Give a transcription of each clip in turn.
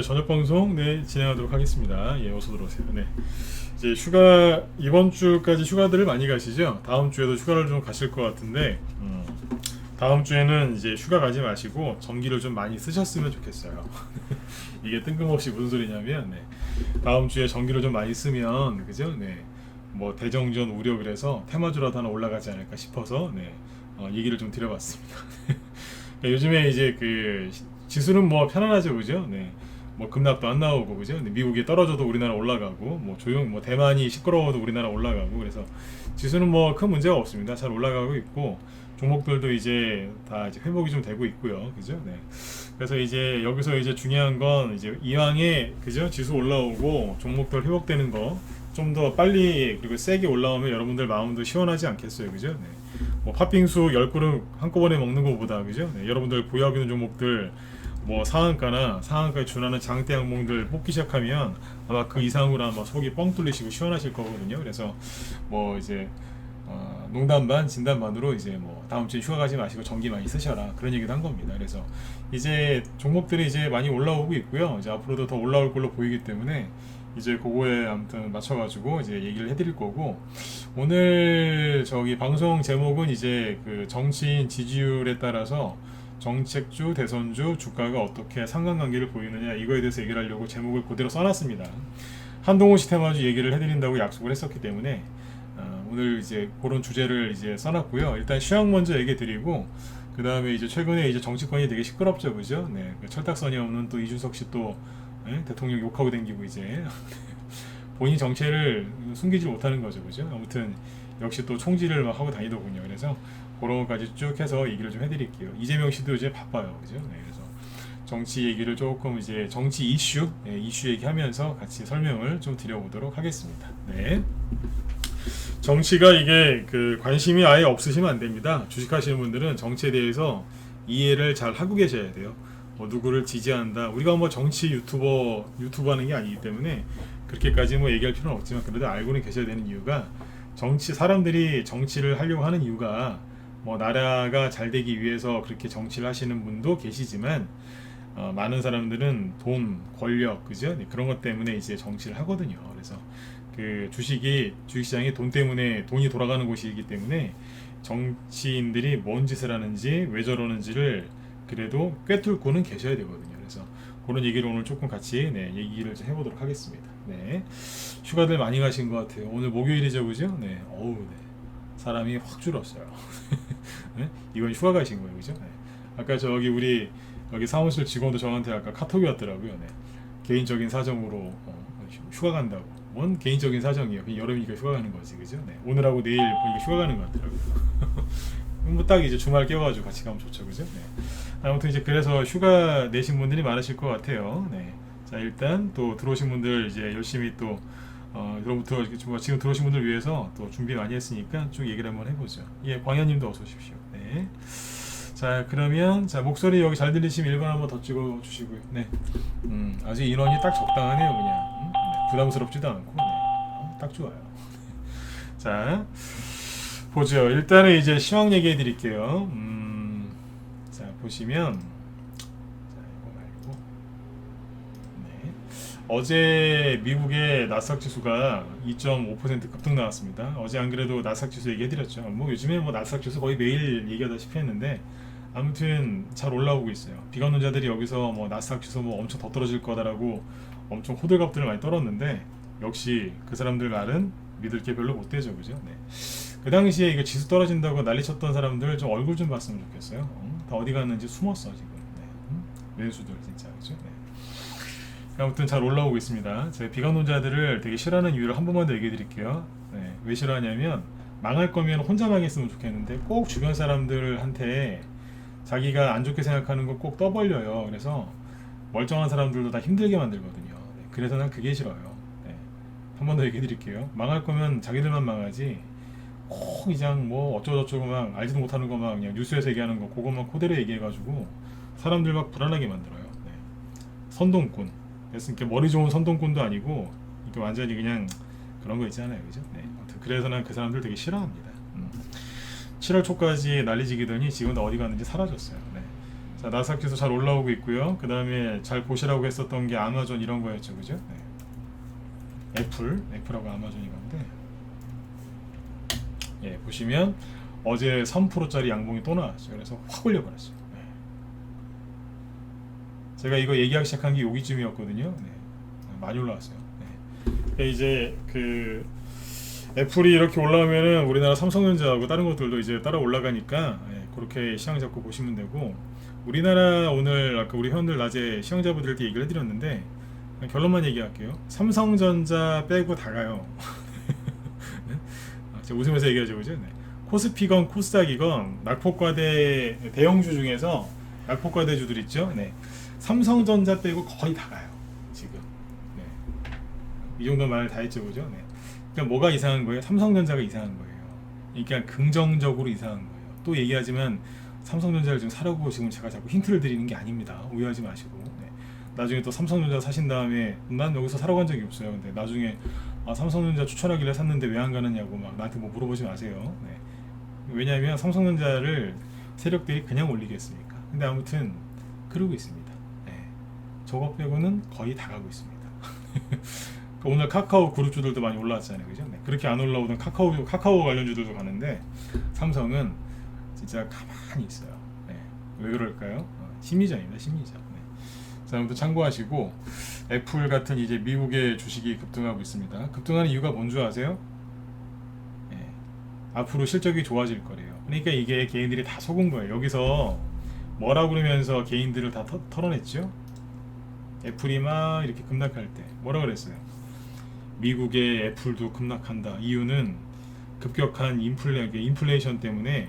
저녁 방송 진행하도록 하겠습니다. 어서 들어오세요. 이제 휴가 이번 주까지 휴가들을 많이 가시죠? 다음 주에도 휴가를 좀 가실 것 같은데 다음 주에는 이제 휴가 가지 마시고 전기를 좀 많이 쓰셨으면 좋겠어요. 이게 뜬금없이 무슨 소리냐면 다음 주에 전기를 좀 많이 쓰면 그죠? 뭐 대정전 우려 그래서 테마주라도 하나 올라가지 않을까 싶어서 얘기를 좀 드려봤습니다. 요즘에 이제 그 지수는 뭐 편안하죠, 그죠? 뭐 급락도 안 나오고 그죠? 미국이 떨어져도 우리나라 올라가고 뭐 대만이 시끄러워도 우리나라 올라가고 그래서 지수는 뭐 큰 문제가 없습니다. 잘 올라가고 있고 종목들도 이제 다 이제 회복이 좀 되고 있고요, 그죠? 그래서 이제 여기서 이제 중요한 건 이제 이왕에 그죠? 지수 올라오고 종목들 회복되는 거 좀 더 빨리 그리고 세게 올라오면 여러분들 마음도 시원하지 않겠어요, 그죠? 뭐 팥빙수 10그릇 한꺼번에 먹는 것보다 그죠? 여러분들 보유하고 있는 종목들 뭐 상한가에 준하는 장대 항목들 뽑기 시작하면 아마 그 이상으로 아마 속이 뻥 뚫리시고 시원하실 거거든요. 그래서 뭐 이제 농담 반 진담 반으로 이제 뭐 다음 주에 휴가 가지 마시고 전기 많이 쓰셔라 그런 얘기도 한 겁니다. 그래서 이제 종목들이 이제 많이 올라오고 있고요. 이제 앞으로도 더 올라올 걸로 보이기 때문에 이제 그거에 아무튼 맞춰가지고 이제 얘기를 해드릴 거고 오늘 저기 방송 제목은 이제 그 정치인 지지율에 따라서 정책주, 대선주, 주가가 어떻게 상관관계를 보이느냐 이거에 대해서 얘기를 하려고 제목을 그대로 써놨습니다. 한동훈 씨 테마주 얘기를 해드린다고 약속을 했었기 때문에 오늘 이제 그런 주제를 이제 써놨고요. 일단 시황 먼저 얘기 드리고 그 다음에 이제 최근에 이제 정치권이 되게 시끄럽죠, 그죠? 그 철딱선이 없는 또 이준석 씨 또 대통령 욕하고 댕기고 이제 본인 정체를 숨기지 못하는 거죠, 그죠? 아무튼 역시 또 총질을 막 하고 다니더군요. 그래서 그런 것까지 쭉 해서 얘기를 좀 해드릴게요. 이재명 씨도 이제 바빠요, 그죠? 그래서 정치 얘기를 조금 이제 정치 이슈 얘기하면서 같이 설명을 좀 드려보도록 하겠습니다. 정치가 이게 그 관심이 아예 없으시면 안 됩니다. 주식하시는 분들은 정치에 대해서 이해를 잘 하고 계셔야 돼요. 뭐 누구를 지지한다. 우리가 뭐 정치 유튜버 하는 게 아니기 때문에 그렇게까지 뭐 얘기할 필요는 없지만 그래도 알고는 계셔야 되는 이유가 사람들이 정치를 하려고 하는 이유가 뭐 나라가 잘 되기 위해서 그렇게 정치를 하시는 분도 계시지만 많은 사람들은 돈, 권력, 그죠? 그런 것 때문에 이제 정치를 하거든요. 그래서 그 주식시장이 돈 때문에 돈이 돌아가는 곳이기 때문에 정치인들이 뭔 짓을 하는지 왜 저러는지를 그래도 꿰뚫고는 계셔야 되거든요. 그래서 그런 얘기를 오늘 조금 같이 얘기를 좀 해보도록 하겠습니다. 휴가들 많이 가신 것 같아요. 오늘 목요일이죠, 그죠? 사람이 확 줄었어요. 이건 휴가 가신 거예요, 그죠? 아까 저기 우리 여기 사무실 직원도 저한테 아까 카톡이 왔더라고요. 개인적인 사정으로 휴가 간다고. 뭔 개인적인 사정이에요. 그냥 여름이니까 휴가 가는 거지, 그죠? 오늘하고 내일 보니까 휴가 가는 것 같더라고요. 뭐 딱 이제 주말 껴가지고 같이 가면 좋죠, 그죠? 아무튼 이제 그래서 휴가 내신 분들이 많으실 것 같아요. 자, 일단 또 들어오신 분들 이제 열심히 또 여러분부터 지금 들어오신 분들 위해서 또 준비 많이 했으니까 쭉 얘기를 한번 해보죠. 광현님도 어서 오십시오. 자, 그러면 자 목소리 여기 잘 들리시면 1번 한번 더 찍어 주시고요. 아직 인원이 딱 적당하네요, 그냥. 부담스럽지도 않고 딱 좋아요. 자, 보죠. 일단은 이제 시황 얘기해 드릴게요. 자, 보시면 자, 이거 말고 어제 미국의 나스닥 지수가 2.5% 급등 나왔습니다. 어제 안 그래도 나스닥 지수 얘기해 드렸죠. 뭐 요즘에 뭐 나스닥 지수 거의 매일 얘기하다시피 했는데 아무튼 잘 올라오고 있어요. 비관론자들이 여기서 뭐 나스닥 지수 뭐 엄청 더 떨어질 거다라고 엄청 호들갑들을 많이 떨었는데 역시 그 사람들 말은 믿을 게 별로 못 되죠, 그죠? 그 당시에 이거 지수 떨어진다고 난리쳤던 사람들 좀 얼굴 좀 봤으면 좋겠어요. 다 어디 갔는지 숨었어 지금. 매수들 진짜, 그죠? 아무튼 잘 올라오고 있습니다. 제가 비관론자들을 되게 싫어하는 이유를 한 번만 더 얘기해 드릴게요. 왜 싫어하냐면 망할 거면 혼자 망했으면 좋겠는데 꼭 주변 사람들한테 자기가 안 좋게 생각하는 거 꼭 떠벌려요. 그래서 멀쩡한 사람들도 다 힘들게 만들거든요. 그래서 난 그게 싫어요. 한 번 더 얘기해 드릴게요. 망할 거면 자기들만 망하지 꼭 그냥 뭐 어쩌고저쩌고 막 알지도 못하는 거 막 그냥 뉴스에서 얘기하는 거 그것만 그대로 얘기해가지고 사람들 막 불안하게 만들어요. 선동꾼. 그래서 이렇게 머리 좋은 선동꾼도 아니고 이게 완전히 그냥 그런 거 있잖아요, 그죠? 아무튼 그래서 난 그 사람들 되게 싫어합니다. 7월 초까지 난리지기더니 지금 어디 갔는지 사라졌어요. 자, 나스닥 지수 잘 올라오고 있고요. 그 다음에 잘 보시라고 했었던 게 아마존 이런 거였죠, 그죠? 네. 애플하고 아마존이 건데, 예, 보시면 어제 3%짜리 양봉이 또 나왔죠. 그래서 확 올려버렸어요. 네. 제가 이거 얘기하기 시작한 게 여기쯤이었거든요. 네. 많이 올라왔어요. 네. 그러니까 이제 그 애플이 이렇게 올라오면은 우리나라 삼성전자하고 다른 것들도 이제 따라 올라가니까, 예, 그렇게 시장 잡고 보시면 되고, 우리나라 오늘 아까 우리 회원들 낮에 시청자분들께 얘기를 해드렸는데 결론만 얘기할게요. 삼성전자 빼고 다 가요. 네? 제가 웃으면서 얘기하죠, 그죠? 네. 코스피건 코스닥이건 낙폭과대 대형주 중에서 낙폭과대주들 있죠. 네. 삼성전자 빼고 거의 다 가요. 지금. 네. 이 정도 말 다 했죠, 그죠? 네. 그러니까 뭐가 이상한 거예요? 삼성전자가 이상한 거예요. 그러니까 긍정적으로 이상한 거예요. 또 얘기하지만 삼성전자를 지금 사라고 지금 제가 자꾸 힌트를 드리는 게 아닙니다. 오해하지 마시고. 네. 나중에 또 삼성전자 사신 다음에 난 여기서 사러 간 적이 없어요. 근데 나중에 삼성전자 추천하길래 샀는데 왜 안 가느냐고 막 나한테 뭐 물어보지 마세요. 네. 왜냐하면 삼성전자를 세력들이 그냥 올리겠습니까? 근데 아무튼 그러고 있습니다. 네. 저거 빼고는 거의 다 가고 있습니다. 오늘 카카오 그룹주들도 많이 올라왔잖아요, 그죠? 네. 그렇게 안 올라오던 카카오 관련주들도 가는데 삼성은 진짜 가만히 있어요. 네. 왜 그럴까요? 심리전입니다, 심리전. 네. 자, 아무튼 참고하시고, 애플 같은 이제 미국의 주식이 급등하고 있습니다. 급등하는 이유가 뭔 줄 아세요? 네. 앞으로 실적이 좋아질 거래요. 그러니까 이게 개인들이 다 속은 거예요. 여기서 뭐라 그러면서 개인들을 다 털어냈죠? 애플이 막 이렇게 급락할 때 뭐라 그랬어요? 미국의 애플도 급락한다. 이유는 급격한 인플레이션 때문에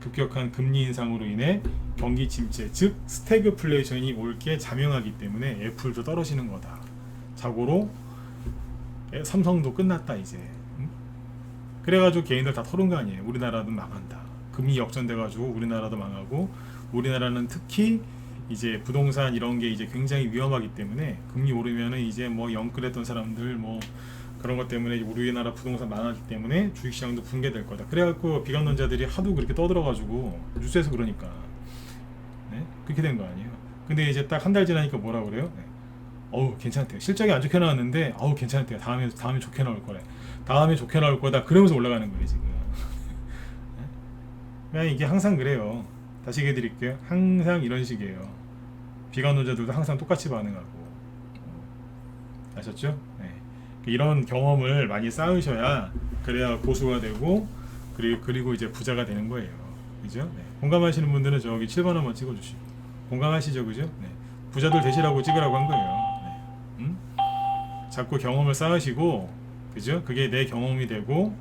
급격한 금리 인상으로 인해 경기 침체, 즉 스태그플레이션이 올 게 자명하기 때문에 애플도 떨어지는 거다. 자고로 삼성도 끝났다 이제. 그래가지고 개인들 다 털은 거 아니에요. 우리나라도 망한다. 금리 역전돼가지고 우리나라도 망하고, 우리나라는 특히 이제 부동산 이런 게 이제 굉장히 위험하기 때문에 금리 오르면은 이제 뭐 영끌했던 사람들 뭐 그런 것 때문에 우리나라 부동산 망하기 때문에 주식시장도 붕괴될 거다. 그래갖고 비관론자들이 하도 그렇게 떠들어가지고 뉴스에서 그러니까, 네? 그렇게 된 거 아니에요. 근데 이제 딱 한 달 지나니까 뭐라 그래요? 네. 어우 괜찮대요. 실적이 안 좋게 나왔는데 어우 괜찮대요. 다음에 좋게 나올 거래. 다음에 좋게 나올 거다. 그러면서 올라가는 거예요 지금. 네? 그냥 이게 항상 그래요. 다시 얘기해 드릴게요. 항상 이런 식이에요. 비관론자들도 항상 똑같이 반응하고. 아셨죠? 네. 이런 경험을 많이 쌓으셔야 그래야 고수가 되고, 그리고 이제 부자가 되는 거예요. 그죠? 네. 공감하시는 분들은 저기 7번 한번 찍어주시고. 공감하시죠? 그죠? 네. 부자들 되시라고 찍으라고 한 거예요. 네. 자꾸 경험을 쌓으시고, 그죠? 그게 내 경험이 되고,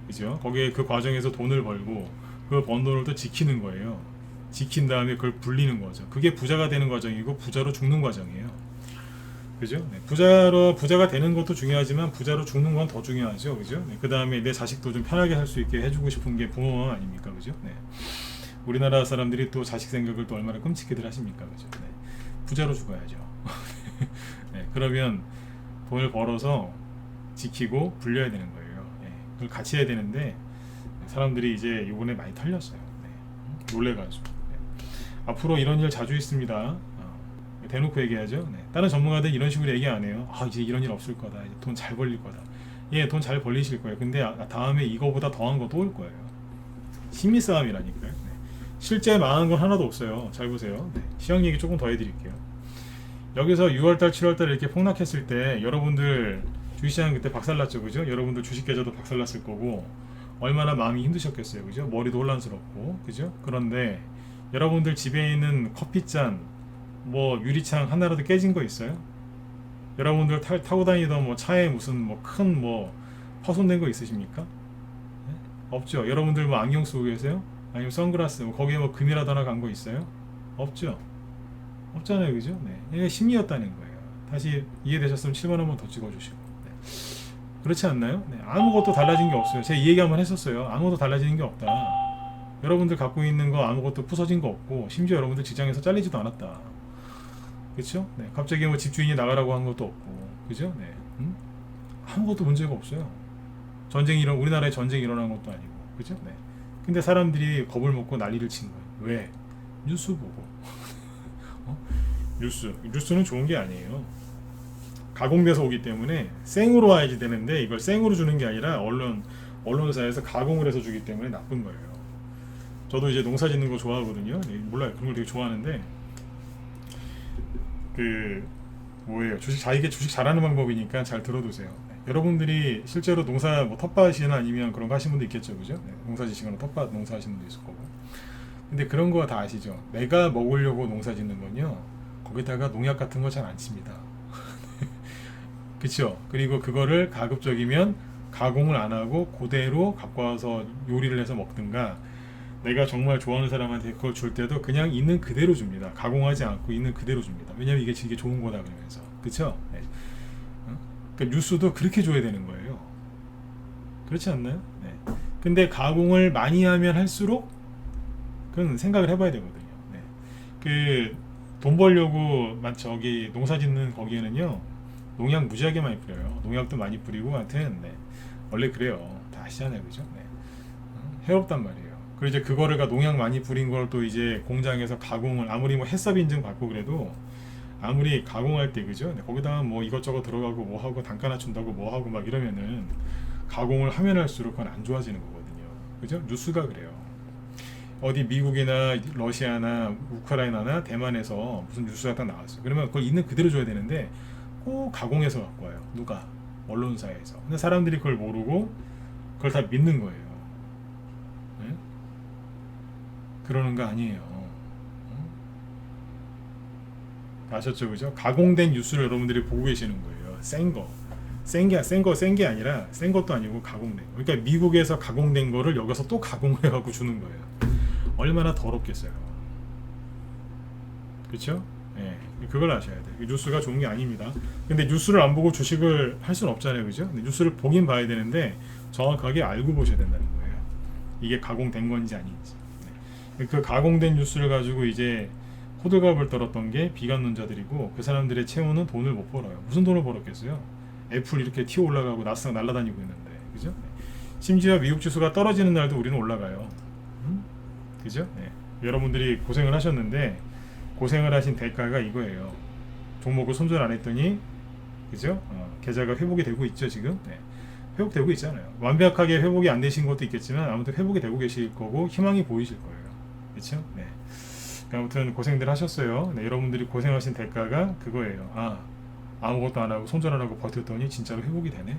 그죠? 거기에 그 과정에서 돈을 벌고, 그 번 돈을 또 지키는 거예요. 지킨 다음에 그걸 불리는 거죠. 그게 부자가 되는 과정이고 부자로 죽는 과정이에요. 그죠? 네. 부자가 되는 것도 중요하지만 부자로 죽는 건 더 중요하죠. 그죠? 네. 그 다음에 내 자식도 좀 편하게 살 수 있게 해주고 싶은 게 부모 아닙니까? 그죠? 네. 우리나라 사람들이 또 자식 생각을 또 얼마나 끔찍히들 하십니까? 그죠? 네. 부자로 죽어야죠. 네. 그러면 돈을 벌어서 지키고 불려야 되는 거예요. 네. 그걸 같이 해야 되는데 사람들이 이제 요번에 많이 털렸어요. 네. 놀래가지고. 네. 앞으로 이런 일 자주 있습니다. 대놓고 얘기하죠. 네. 다른 전문가들 이런 식으로 얘기 안 해요. 이제 이런 일 없을 거다. 돈 잘 벌릴 거다. 예, 돈 잘 벌리실 거예요. 근데 다음에 이거보다 더한 거 또 올 거예요. 심리 싸움이라니까요. 네. 실제 망한 건 하나도 없어요. 잘 보세요. 네. 시황 얘기 조금 더 해드릴게요. 여기서 6월달, 7월달 이렇게 폭락했을 때 여러분들 주식시장 그때 박살났죠, 그죠? 여러분들 주식 계좌도 박살났을 거고 얼마나 마음이 힘드셨겠어요, 그죠? 머리도 혼란스럽고, 그죠? 그런데 여러분들 집에 있는 커피잔, 뭐 유리창 하나라도 깨진 거 있어요? 여러분들 타고 다니던 뭐 차에 무슨 뭐 큰 뭐 파손된 거 있으십니까? 네? 없죠. 여러분들 뭐 안경 쓰고 계세요? 아니면 선글라스 뭐 거기에 뭐 금이라도 하나 간 거 있어요? 없죠. 없잖아요, 그죠? 네, 이게 심리였다는 거예요. 다시 이해되셨으면 7번 한번 더 찍어주시고. 네. 그렇지 않나요? 네. 아무것도 달라진 게 없어요. 제가 이 얘기 한번 했었어요. 아무것도 달라지는 게 없다. 여러분들 갖고 있는 거 아무것도 부서진 거 없고, 심지어 여러분들 직장에서 잘리지도 않았다. 그렇죠? 네. 갑자기 뭐 집주인이 나가라고 한 것도 없고, 그죠? 네. 아무것도 문제가 없어요. 우리나라에 전쟁이 일어난 것도 아니고, 그죠? 네. 근데 사람들이 겁을 먹고 난리를 친 거예요. 왜? 뉴스 보고. 뉴스는 좋은 게 아니에요. 가공돼서 오기 때문에 생으로 와야지 되는데 이걸 생으로 주는 게 아니라 언론사에서 가공을 해서 주기 때문에 나쁜 거예요. 저도 이제 농사 짓는 거 좋아하거든요. 네, 몰라요. 그런 걸 되게 좋아하는데 그 뭐예요? 자기가 주식 잘하는 방법이니까 잘 들어두세요. 네. 여러분들이 실제로 농사 뭐 텃밭이나 아니면 그런 거 하시는 분도 있겠죠, 그죠? 네, 농사 지시거나 텃밭 농사 하시는 분도 있을 거고. 근데 그런 거 다 아시죠? 내가 먹으려고 농사 짓는 건요. 거기다가 농약 같은 거 잘 안 칩니다. 그쵸? 그리고 그거를 가급적이면 가공을 안 하고 그대로 갖고 와서 요리를 해서 먹든가 내가 정말 좋아하는 사람한테 그걸 줄 때도 그냥 있는 그대로 줍니다. 가공하지 않고 있는 그대로 줍니다. 왜냐면 이게 좋은 거다 그러면서. 그쵸? 네. 그러니까 뉴스도 그렇게 줘야 되는 거예요. 그렇지 않나요? 네. 근데 가공을 많이 하면 할수록 그건 생각을 해봐야 되거든요. 네. 돈 벌려고 저기 농사 짓는 거기에는요 농약 무지하게 많이 뿌려요. 농약도 많이 뿌리고 하여튼 네. 원래 그래요. 다 아시잖아요, 그죠? 네. 해롭단 말이에요. 그리고 이제 그거를 농약 많이 뿌린 걸 또 이제 공장에서 가공을 아무리 뭐 해썹 인증 받고 그래도 아무리 가공할 때 그죠? 네. 거기다가 뭐 이것저것 들어가고 뭐 하고 단가 낮춘다고 뭐 하고 막 이러면은 가공을 하면 할수록 그건 안 좋아지는 거거든요. 그죠? 뉴스가 그래요. 어디 미국이나 러시아나 우크라이나나 대만에서 무슨 뉴스가 딱 나왔어요. 그러면 그걸 있는 그대로 줘야 되는데 꼭 가공해서 갖고 와요. 누가? 언론사에서. 근데 사람들이 그걸 모르고 그걸 다 믿는 거예요. 네? 그러는 거 아니에요. 아셨죠, 그죠? 가공된 뉴스를 여러분들이 보고 계시는 거예요. 센 거. 센 게 아니라 센 것도 아니고 가공된 거. 그러니까 미국에서 가공된 거를 여기서 또 가공을 해갖고 주는 거예요. 얼마나 더럽겠어요. 그렇죠? 예, 그걸 아셔야 돼요. 뉴스가 좋은 게 아닙니다. 근데 뉴스를 안 보고 주식을 할 수는 없잖아요, 그죠? 근데 뉴스를 보긴 봐야 되는데 정확하게 알고 보셔야 된다는 거예요. 이게 가공된 건지 아닌지. 네. 그 가공된 뉴스를 가지고 이제 호들갑을 떨었던 게 비관론자들이고 그 사람들의 채우는 돈을 못 벌어요. 무슨 돈을 벌었겠어요? 애플 이렇게 튀어 올라가고 나스닥 날아다니고 있는데, 그죠? 네. 심지어 미국 지수가 떨어지는 날도 우리는 올라가요. 그죠? 네. 여러분들이 고생을 하셨는데 고생을 하신 대가가 이거예요. 종목을 손절 안 했더니 그죠? 계좌가 회복이 되고 있죠 지금. 네. 회복되고 있잖아요. 완벽하게 회복이 안 되신 것도 있겠지만 아무튼 회복이 되고 계실 거고 희망이 보이실 거예요. 그렇죠? 네. 아무튼 고생들 하셨어요. 네, 여러분들이 고생하신 대가가 그거예요. 아무것도 안 하고 손절 안 하고 버텼더니 진짜로 회복이 되네.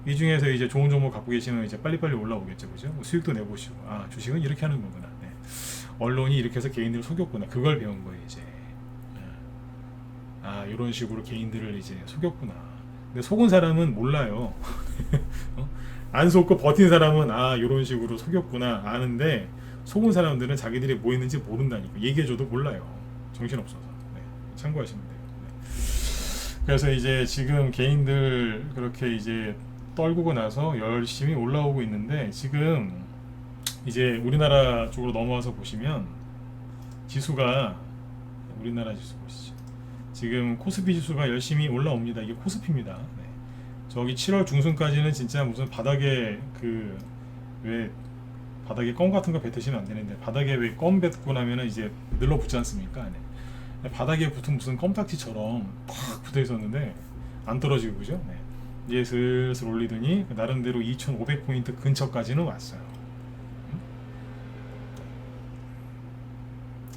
이 중에서 이제 좋은 종목 갖고 계시면 이제 빨리빨리 올라오겠죠, 그죠? 뭐 수익도 내보시고, 주식은 이렇게 하는 거구나. 네. 언론이 이렇게 해서 개인들을 속였구나. 그걸 배운 거예요, 이제. 이런 식으로 개인들을 이제 속였구나. 근데 속은 사람은 몰라요. 안 속고 버틴 사람은 이런 식으로 속였구나 아는데 속은 사람들은 자기들이 뭐 했는지 모른다니까. 얘기해줘도 몰라요. 정신없어서. 네. 참고하시면 돼요. 네. 그래서 이제 지금 개인들 그렇게 이제 떨구고 나서 열심히 올라오고 있는데 지금 이제 우리나라 쪽으로 넘어와서 보시면 지수가 우리나라 지수 보시죠. 지금 코스피 지수가 열심히 올라옵니다. 이게 코스피입니다. 네. 저기 7월 중순까지는 진짜 무슨 바닥에 왜 바닥에 껌 같은 거 뱉으시면 안 되는데 바닥에 왜 껌 뱉고 나면은 이제 늘러붙지 않습니까? 네. 바닥에 붙은 무슨 껌딱지처럼 팍 붙어 있었는데 안 떨어지고 그죠? 네. 이제 슬슬 올리더니 나름대로 2,500포인트 근처까지는 왔어요.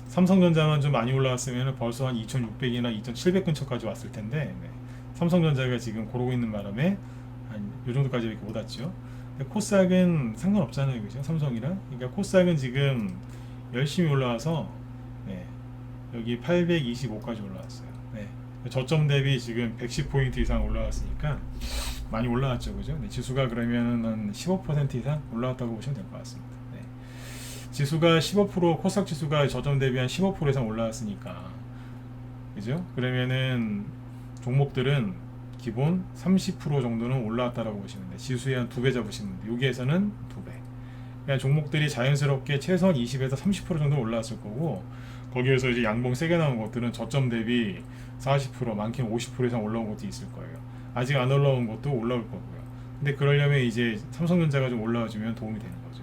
삼성전자만 좀 많이 올라왔으면 벌써 한 2,600이나 2,700 근처까지 왔을 텐데 네. 삼성전자가 지금 고르고 있는 바람에 한 요 정도까지 이렇게 못 왔죠. 코스닥은 상관없잖아요, 그죠? 삼성이랑. 그러니까 코스닥은 지금 열심히 올라와서 네. 여기 825까지 올라왔어요. 네. 저점 대비 지금 110포인트 이상 올라왔으니까 많이 올라왔죠, 그죠? 네. 지수가 그러면 한 15% 이상 올라왔다고 보시면 될 것 같습니다. 네. 지수가 15% 코스닥 지수가 저점 대비 한 15% 이상 올라왔으니까 그죠? 그러면은 종목들은 기본 30% 정도는 올라왔다라고 보시면 돼요. 지수의 한 2배 잡으시면 돼요. 여기에서는 2배. 그냥 종목들이 자연스럽게 최소한 20에서 30% 정도 올라왔을 거고 거기에서 이제 양봉 세게 나온 것들은 저점 대비 40% 많게는 50% 이상 올라온 것도 있을 거예요. 아직 안 올라온 것도 올라올 거고요. 근데 그러려면 이제 삼성전자가 좀 올라와주면 도움이 되는 거죠.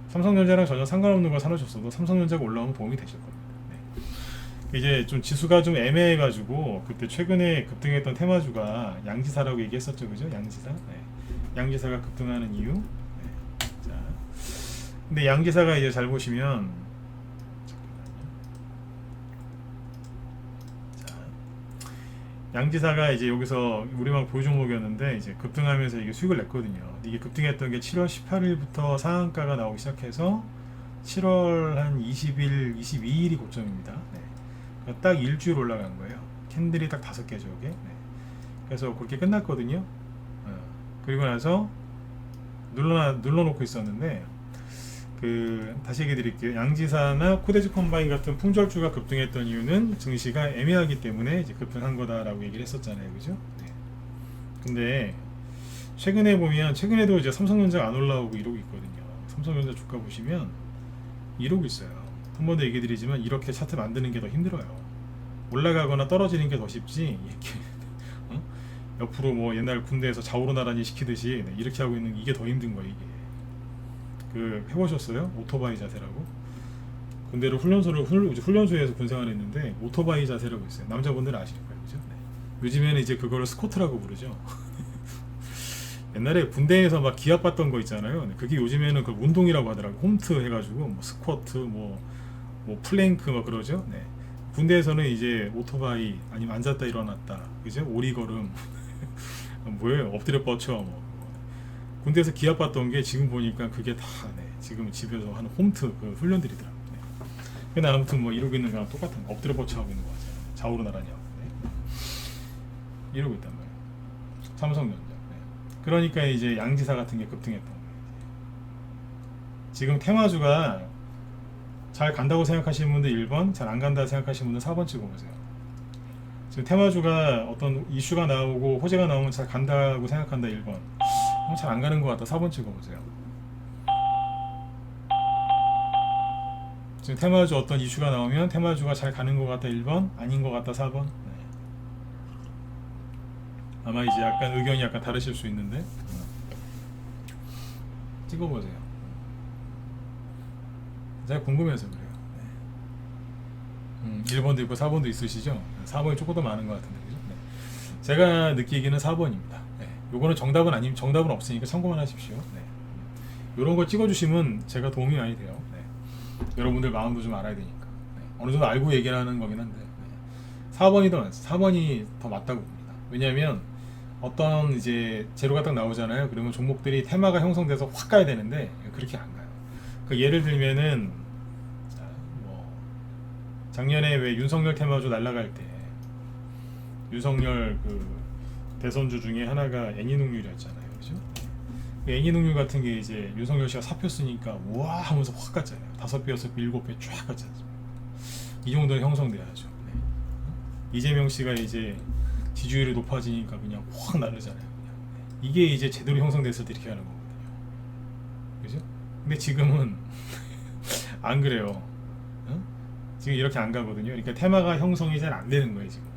삼성전자랑 전혀 상관없는 걸 사놓으셨어도 삼성전자가 올라오면 도움이 되실 겁니다. 네. 이제 좀 지수가 좀 애매해가지고 그때 최근에 급등했던 테마주가 양지사라고 얘기했었죠, 그죠? 양지사. 네. 양지사가 급등하는 이유. 네. 자, 근데 양지사가 이제 잘 보시면 자, 양지사가 이제 여기서 우리만 보유 종목이었는데 이제 급등하면서 이게 수익을 냈거든요. 이게 급등했던 게 7월 18일부터 상한가가 나오기 시작해서 7월 한 20일, 22일이 고점입니다. 네. 그러니까 딱 일주일 올라간 거예요. 캔들이 딱 5개죠, 이게. 네. 그래서 그렇게 끝났거든요. 그리고 나서 눌러놓고 있었는데 다시 얘기 드릴게요. 양지사나 코데지 컴바인 같은 풍절주가 급등했던 이유는 증시가 애매하기 때문에 이제 급등한 거다라고 얘기를 했었잖아요, 그죠? 네. 근데 최근에 보면 최근에도 이제 삼성전자가 안 올라오고 이러고 있거든요. 삼성전자 주가 보시면 이러고 있어요. 한 번 더 얘기 드리지만 이렇게 차트 만드는 게 더 힘들어요. 올라가거나 떨어지는 게 더 쉽지 이렇게 옆으로 뭐 옛날 군대에서 좌우로 나란히 시키듯이 이렇게 하고 있는 이게 더 힘든 거예요. 이게 해보셨어요? 오토바이 자세라고? 군대로 훈련소에서 군생활했는데 오토바이 자세라고 있어요. 남자분들은 아실 거예요, 그죠? 네. 요즘에는 이제 그거를 스쿼트라고 부르죠. 옛날에 군대에서 막 기합 받던 거 있잖아요. 그게 요즘에는 그 운동이라고 하더라고. 홈트 해가지고 뭐 스쿼트, 뭐 플랭크 막 그러죠. 네. 군대에서는 이제 오토바이 아니면 앉았다 일어났다, 그죠? 오리걸음 뭐예요? 엎드려 뻗쳐 뭐. 군대에서 기합 받던 게 지금 보니까 그게 다 지금 집에서 하는 홈트 그 훈련들이더라고요. 네. 근데 아무튼 뭐 이러고 있는 거랑 똑같은 거, 엎드려 뻗쳐 하고 있는 거 같아요. 좌우로 나란히 하고. 네. 이러고 있단 말이에요. 삼성전자. 네. 그러니까 이제 양지사 같은 게 급등했던 거예요. 지금 테마주가 잘 간다고 생각하시는 분들 1번, 잘 안 간다고 생각하시는 분들 4번 찍어보세요. 지금 테마주가 어떤 이슈가 나오고 호재가 나오면 잘 간다고 생각한다 1번, 잘 안 가는 것 같다 4번 찍어보세요. 지금 테마주 어떤 이슈가 나오면 테마주가 잘 가는 것 같다 1번, 아닌 것 같다 4번. 네. 아마 이제 약간 의견이 약간 다르실 수 있는데 찍어보세요. 제가 궁금해서 그래요. 네. 1번도 있고 4번도 있으시죠? 4번이 조금 더 많은 것 같은데, 그죠? 네. 제가 느끼기는 4번입니다. 네. 요거는 정답은 없으니까 참고만 하십시오. 네. 요런 거 찍어주시면 제가 도움이 많이 돼요. 네. 여러분들 마음도 좀 알아야 되니까. 네. 어느 정도 알고 얘기를 하는 거긴 한데, 네. 4번이 더 맞다고 봅니다. 왜냐하면 어떤 이제 재료가 딱 나오잖아요. 그러면 종목들이 테마가 형성돼서 확 가야 되는데 그렇게 안 가요. 예를 들면은 작년에 왜 윤석열 테마주 날라갈 때 윤석열 대선주 중에 하나가 애니농률이었잖아요, 그죠? 애니농률 같은 게 이제 윤석열 씨가 사표 쓰니까 우와 하면서 확 갔잖아요. 5배, 6배, 7배 쫙 갔잖아요. 이 정도는 형성돼야죠. 네. 이재명 씨가 이제 지지율이 높아지니까 그냥 확 나르잖아요. 그냥. 이게 이제 제대로 형성됐을 때 이렇게 하는 거거든요. 그죠? 근데 지금은 안 그래요. 지금 이렇게 안 가거든요. 그러니까 테마가 형성이 잘 안 되는 거예요, 지금.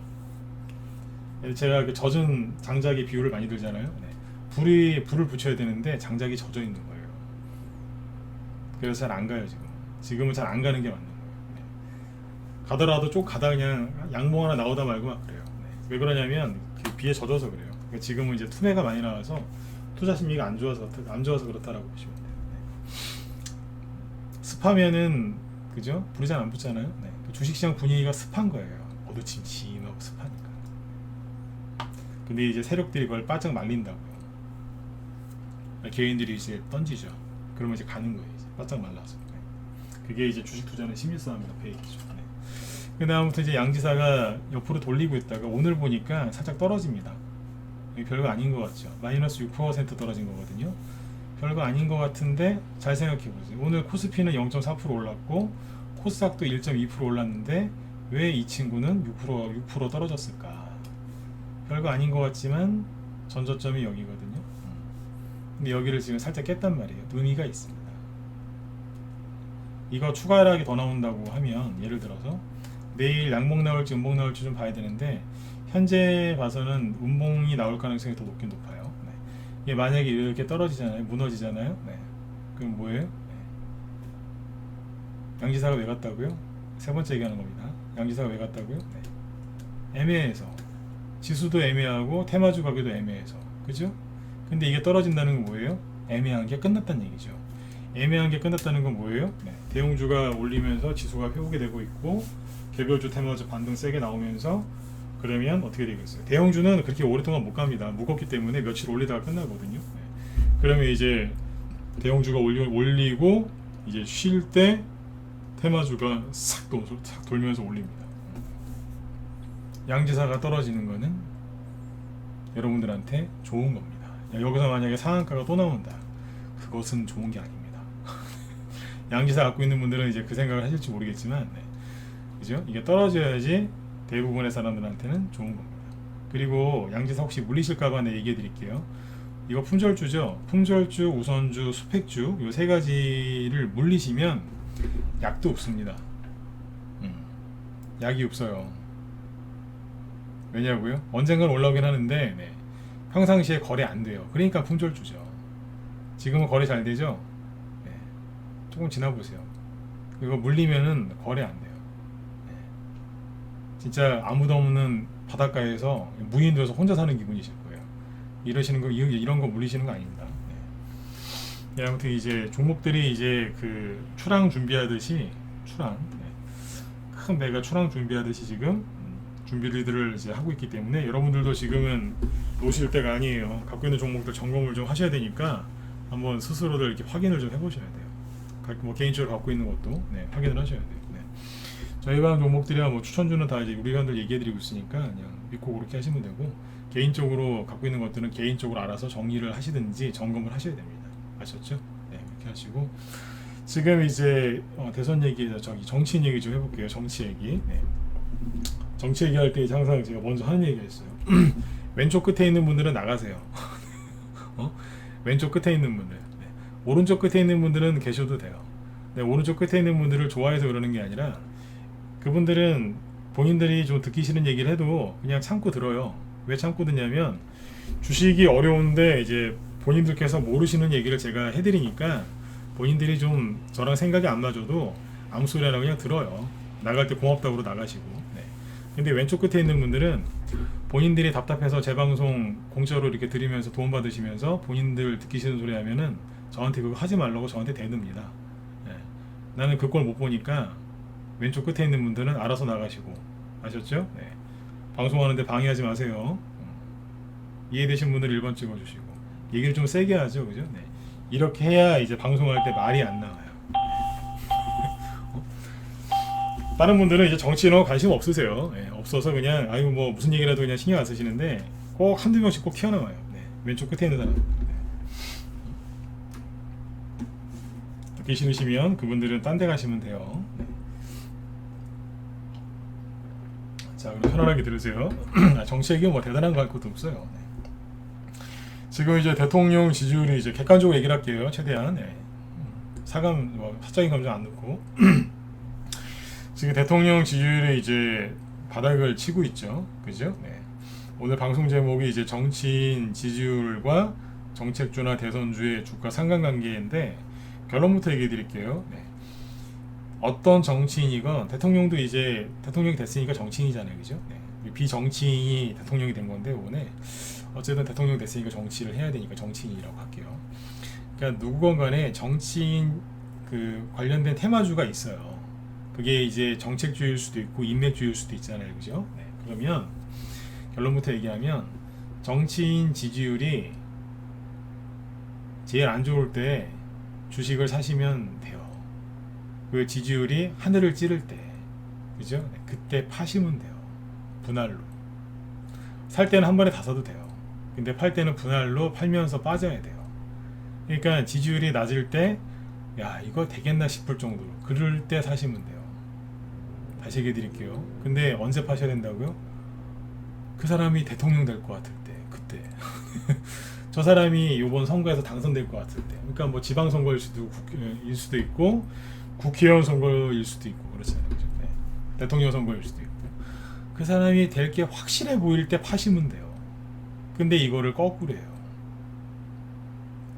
제가 젖은 장작의 비유를 많이 들잖아요. 네. 불을 붙여야 되는데 장작이 젖어 있는 거예요. 그래서 잘 안 가요, 지금. 지금은 잘 안 가는 게 맞는 거예요. 네. 가더라도 쭉 가다 그냥 양봉 하나 나오다 말고 막 그래요. 네. 왜 그러냐면 비에 젖어서 그래요. 그러니까 지금은 이제 투매가 많이 나와서 투자 심리가 안 좋아서 그렇다라고 보시면 돼요. 네. 습하면은 그죠? 불이 잘 안 붙잖아요. 네. 주식시장 분위기가 습한 거예요. 어두침침하고 습하니까. 근데 이제 세력들이 그걸 바짝 말린다고요. 개인들이 이제 던지죠. 그러면 이제 가는 거예요. 이제 바짝 말라서. 네. 그게 이제 주식 투자는 심리 싸움이다 그 얘기죠. 네. 근데 아무튼 이제 양지사가 옆으로 돌리고 있다가 오늘 보니까 살짝 떨어집니다. 별거 아닌 것 같죠. 마이너스 6% 떨어진 거거든요. 별거 아닌 것 같은데 잘 생각해보세요. 오늘 코스피는 0.4% 올랐고 코스닥도 1.2% 올랐는데 왜 이 친구는 6% 떨어졌을까? 별거 아닌 것 같지만 전저점이 여기거든요. 근데 여기를 지금 살짝 깼단 말이에요. 의미가 있습니다. 이거 추가 하락이 더 나온다고 하면 예를 들어서 내일 양봉 나올지 음봉 나올지 좀 봐야 되는데 현재 봐서는 음봉이 나올 가능성이 더 높긴 높아요. 네. 이게 만약에 이렇게 떨어지잖아요. 무너지잖아요. 네. 그럼 뭐예요? 네. 양지사가 왜 갔다고요? 세 번째 얘기하는 겁니다. 양지사가 왜 갔다고요? 네. 애매해서. 지수도 애매하고 테마주 가격도 애매해서. 그죠? 근데 이게 떨어진다는 건 뭐예요? 애매한 게 끝났다는 얘기죠. 애매한 게 끝났다는 건 뭐예요? 네. 대형주가 올리면서 지수가 회복이 되고 있고 개별주 테마주 반등 세게 나오면서 그러면 어떻게 되겠어요? 대형주는 그렇게 오랫동안 못 갑니다. 무겁기 때문에 며칠 올리다가 끝나거든요. 네. 그러면 이제 대형주가 올리고 이제 쉴 때 테마주가 싹 돌면서 올립니다. 양지사가 떨어지는 거는 여러분들한테 좋은 겁니다. 여기서 만약에 상한가가 또 나온다. 그것은 좋은 게 아닙니다. 양지사 갖고 있는 분들은 이제 그 생각을 하실지 모르겠지만, 네. 그죠? 이게 떨어져야지 대부분의 사람들한테는 좋은 겁니다. 그리고 양지사 혹시 물리실까봐 내 얘기해 드릴게요. 이거 품절주죠. 품절주, 우선주, 수팩주 이 세 가지를 물리시면 약도 없습니다. 약이 없어요. 왜냐고요? 언젠간 올라오긴 하는데 네. 평상시에 거래 안 돼요. 그러니까 품절주죠. 지금은 거래 잘 되죠? 네. 조금 지나보세요. 이거 물리면은 거래 안 돼요. 네. 진짜 아무도 없는 바닷가에서 무인도에서 혼자 사는 기분이실 거예요. 이러시는 거 이런 거 물리시는 거 아닙니다. 네. 네, 아무튼 이제 종목들이 이제 그 출항 준비하듯이 네. 큰 배가 출항 준비하듯이 지금 준비들을 이제 하고 있기 때문에 여러분들도 지금은 놓으실 때가 아니에요. 갖고 있는 종목들 점검을 좀 하셔야 되니까 한번 스스로들 이렇게 확인을 좀 해보셔야 돼요. 뭐 개인적으로 갖고 있는 것도 네, 확인을 하셔야 돼요. 네. 저희가 종목들이야 뭐 추천주는 다 이제 우리 회원들 얘기해드리고 있으니까 그냥 믿고 그렇게 하시면 되고 개인적으로 갖고 있는 것들은 개인적으로 알아서 정리를 하시든지 점검을 하셔야 됩니다. 아셨죠? 네, 이렇게 하시고 지금 이제 대선 얘기, 정치인 얘기 좀 해볼게요. 정치 얘기. 네. 정치 얘기할 때 항상 제가 먼저 하는 얘기가 있어요. 왼쪽 끝에 있는 분들은 나가세요. 왼쪽 끝에 있는 분들. 네. 오른쪽 끝에 있는 분들은 계셔도 돼요. 네, 오른쪽 끝에 있는 분들을 좋아해서 그러는 게 아니라 그분들은 본인들이 좀 듣기 싫은 얘기를 해도 그냥 참고 들어요. 왜 참고 듣냐면 주식이 어려운데 이제 본인들께서 모르시는 얘기를 제가 해드리니까 본인들이 좀 저랑 생각이 안 맞아도 아무 소리 안 하고 그냥 들어요. 나갈 때 고맙다고 나가시고. 네. 근데 왼쪽 끝에 있는 분들은 본인들이 답답해서 제 방송 공짜로 이렇게 들으면서 도움 받으시면서 본인들 듣기 싫은 소리 하면은 저한테 그거 하지 말라고 저한테 대듭니다. 네. 나는 그 꼴 못 보니까 왼쪽 끝에 있는 분들은 알아서 나가시고. 아셨죠? 네. 방송하는데 방해하지 마세요. 이해되신 분들은 1번 찍어주시고 얘기를 좀 세게 하죠. 그죠? 네. 이렇게 해야 이제 방송할 때 말이 안 나와요. 다른 분들은 이제 정치인하고 관심 없으세요. 네, 없어서 그냥 아이고 뭐 무슨 얘기라도 그냥 신경 안 쓰시는데 꼭 한두 명씩 꼭 튀어나와요. 네, 왼쪽 끝에 있는 사람. 네. 듣기 싫으시면 그분들은 딴 데 가시면 돼요. 네. 자, 그럼 편안하게 들으세요. 정치 얘기 뭐 대단한 거 할 것도 없어요. 네. 지금 이제 대통령 지지율이 이제 객관적으로 얘기를 할게요. 최대한 네. 사감 사적인 감정 안 넣고 지금 대통령 지지율이 이제 바닥을 치고 있죠. 그죠? 네. 오늘 방송 제목이 이제 정치인 지지율과 정책주나 대선주의 주가 상관관계인데 결론부터 얘기해 드릴게요. 네. 어떤 정치인이건 대통령도 이제 대통령이 됐으니까 정치인이잖아요. 그죠? 네. 비정치인이 대통령이 된 건데 이번에 어쨌든 대통령 됐으니까 정치를 해야 되니까 정치인이라고 할게요. 그러니까 누구건 간에 정치인 그 관련된 테마주가 있어요. 그게 이제 정책주의일 수도 있고 인맥주의일 수도 있잖아요. 그죠? 네. 그러면 결론부터 얘기하면 정치인 지지율이 제일 안 좋을 때 주식을 사시면 돼요. 그 지지율이 하늘을 찌를 때, 그죠? 네. 그때 파시면 돼요. 분할로. 살 때는 한 번에 다 사도 돼요. 근데 팔 때는 분할로 팔면서 빠져야 돼요. 그러니까 지지율이 낮을 때, 야, 이거 되겠나 싶을 정도로 그럴 때 사시면 돼요. 다시 얘기해 드릴게요. 근데 언제 파셔야 된다고요? 그 사람이 대통령 될 것 같을 때, 그때. 저 사람이 이번 선거에서 당선될 것 같을 때. 그러니까 뭐 지방선거일 수도 있고, 국회의원 선거일 수도 있고, 그렇잖아요. 그죠? 네. 대통령 선거일 수도 있고. 그 사람이 될 게 확실해 보일 때 파시면 돼요. 근데 이거를 거꾸로 해요.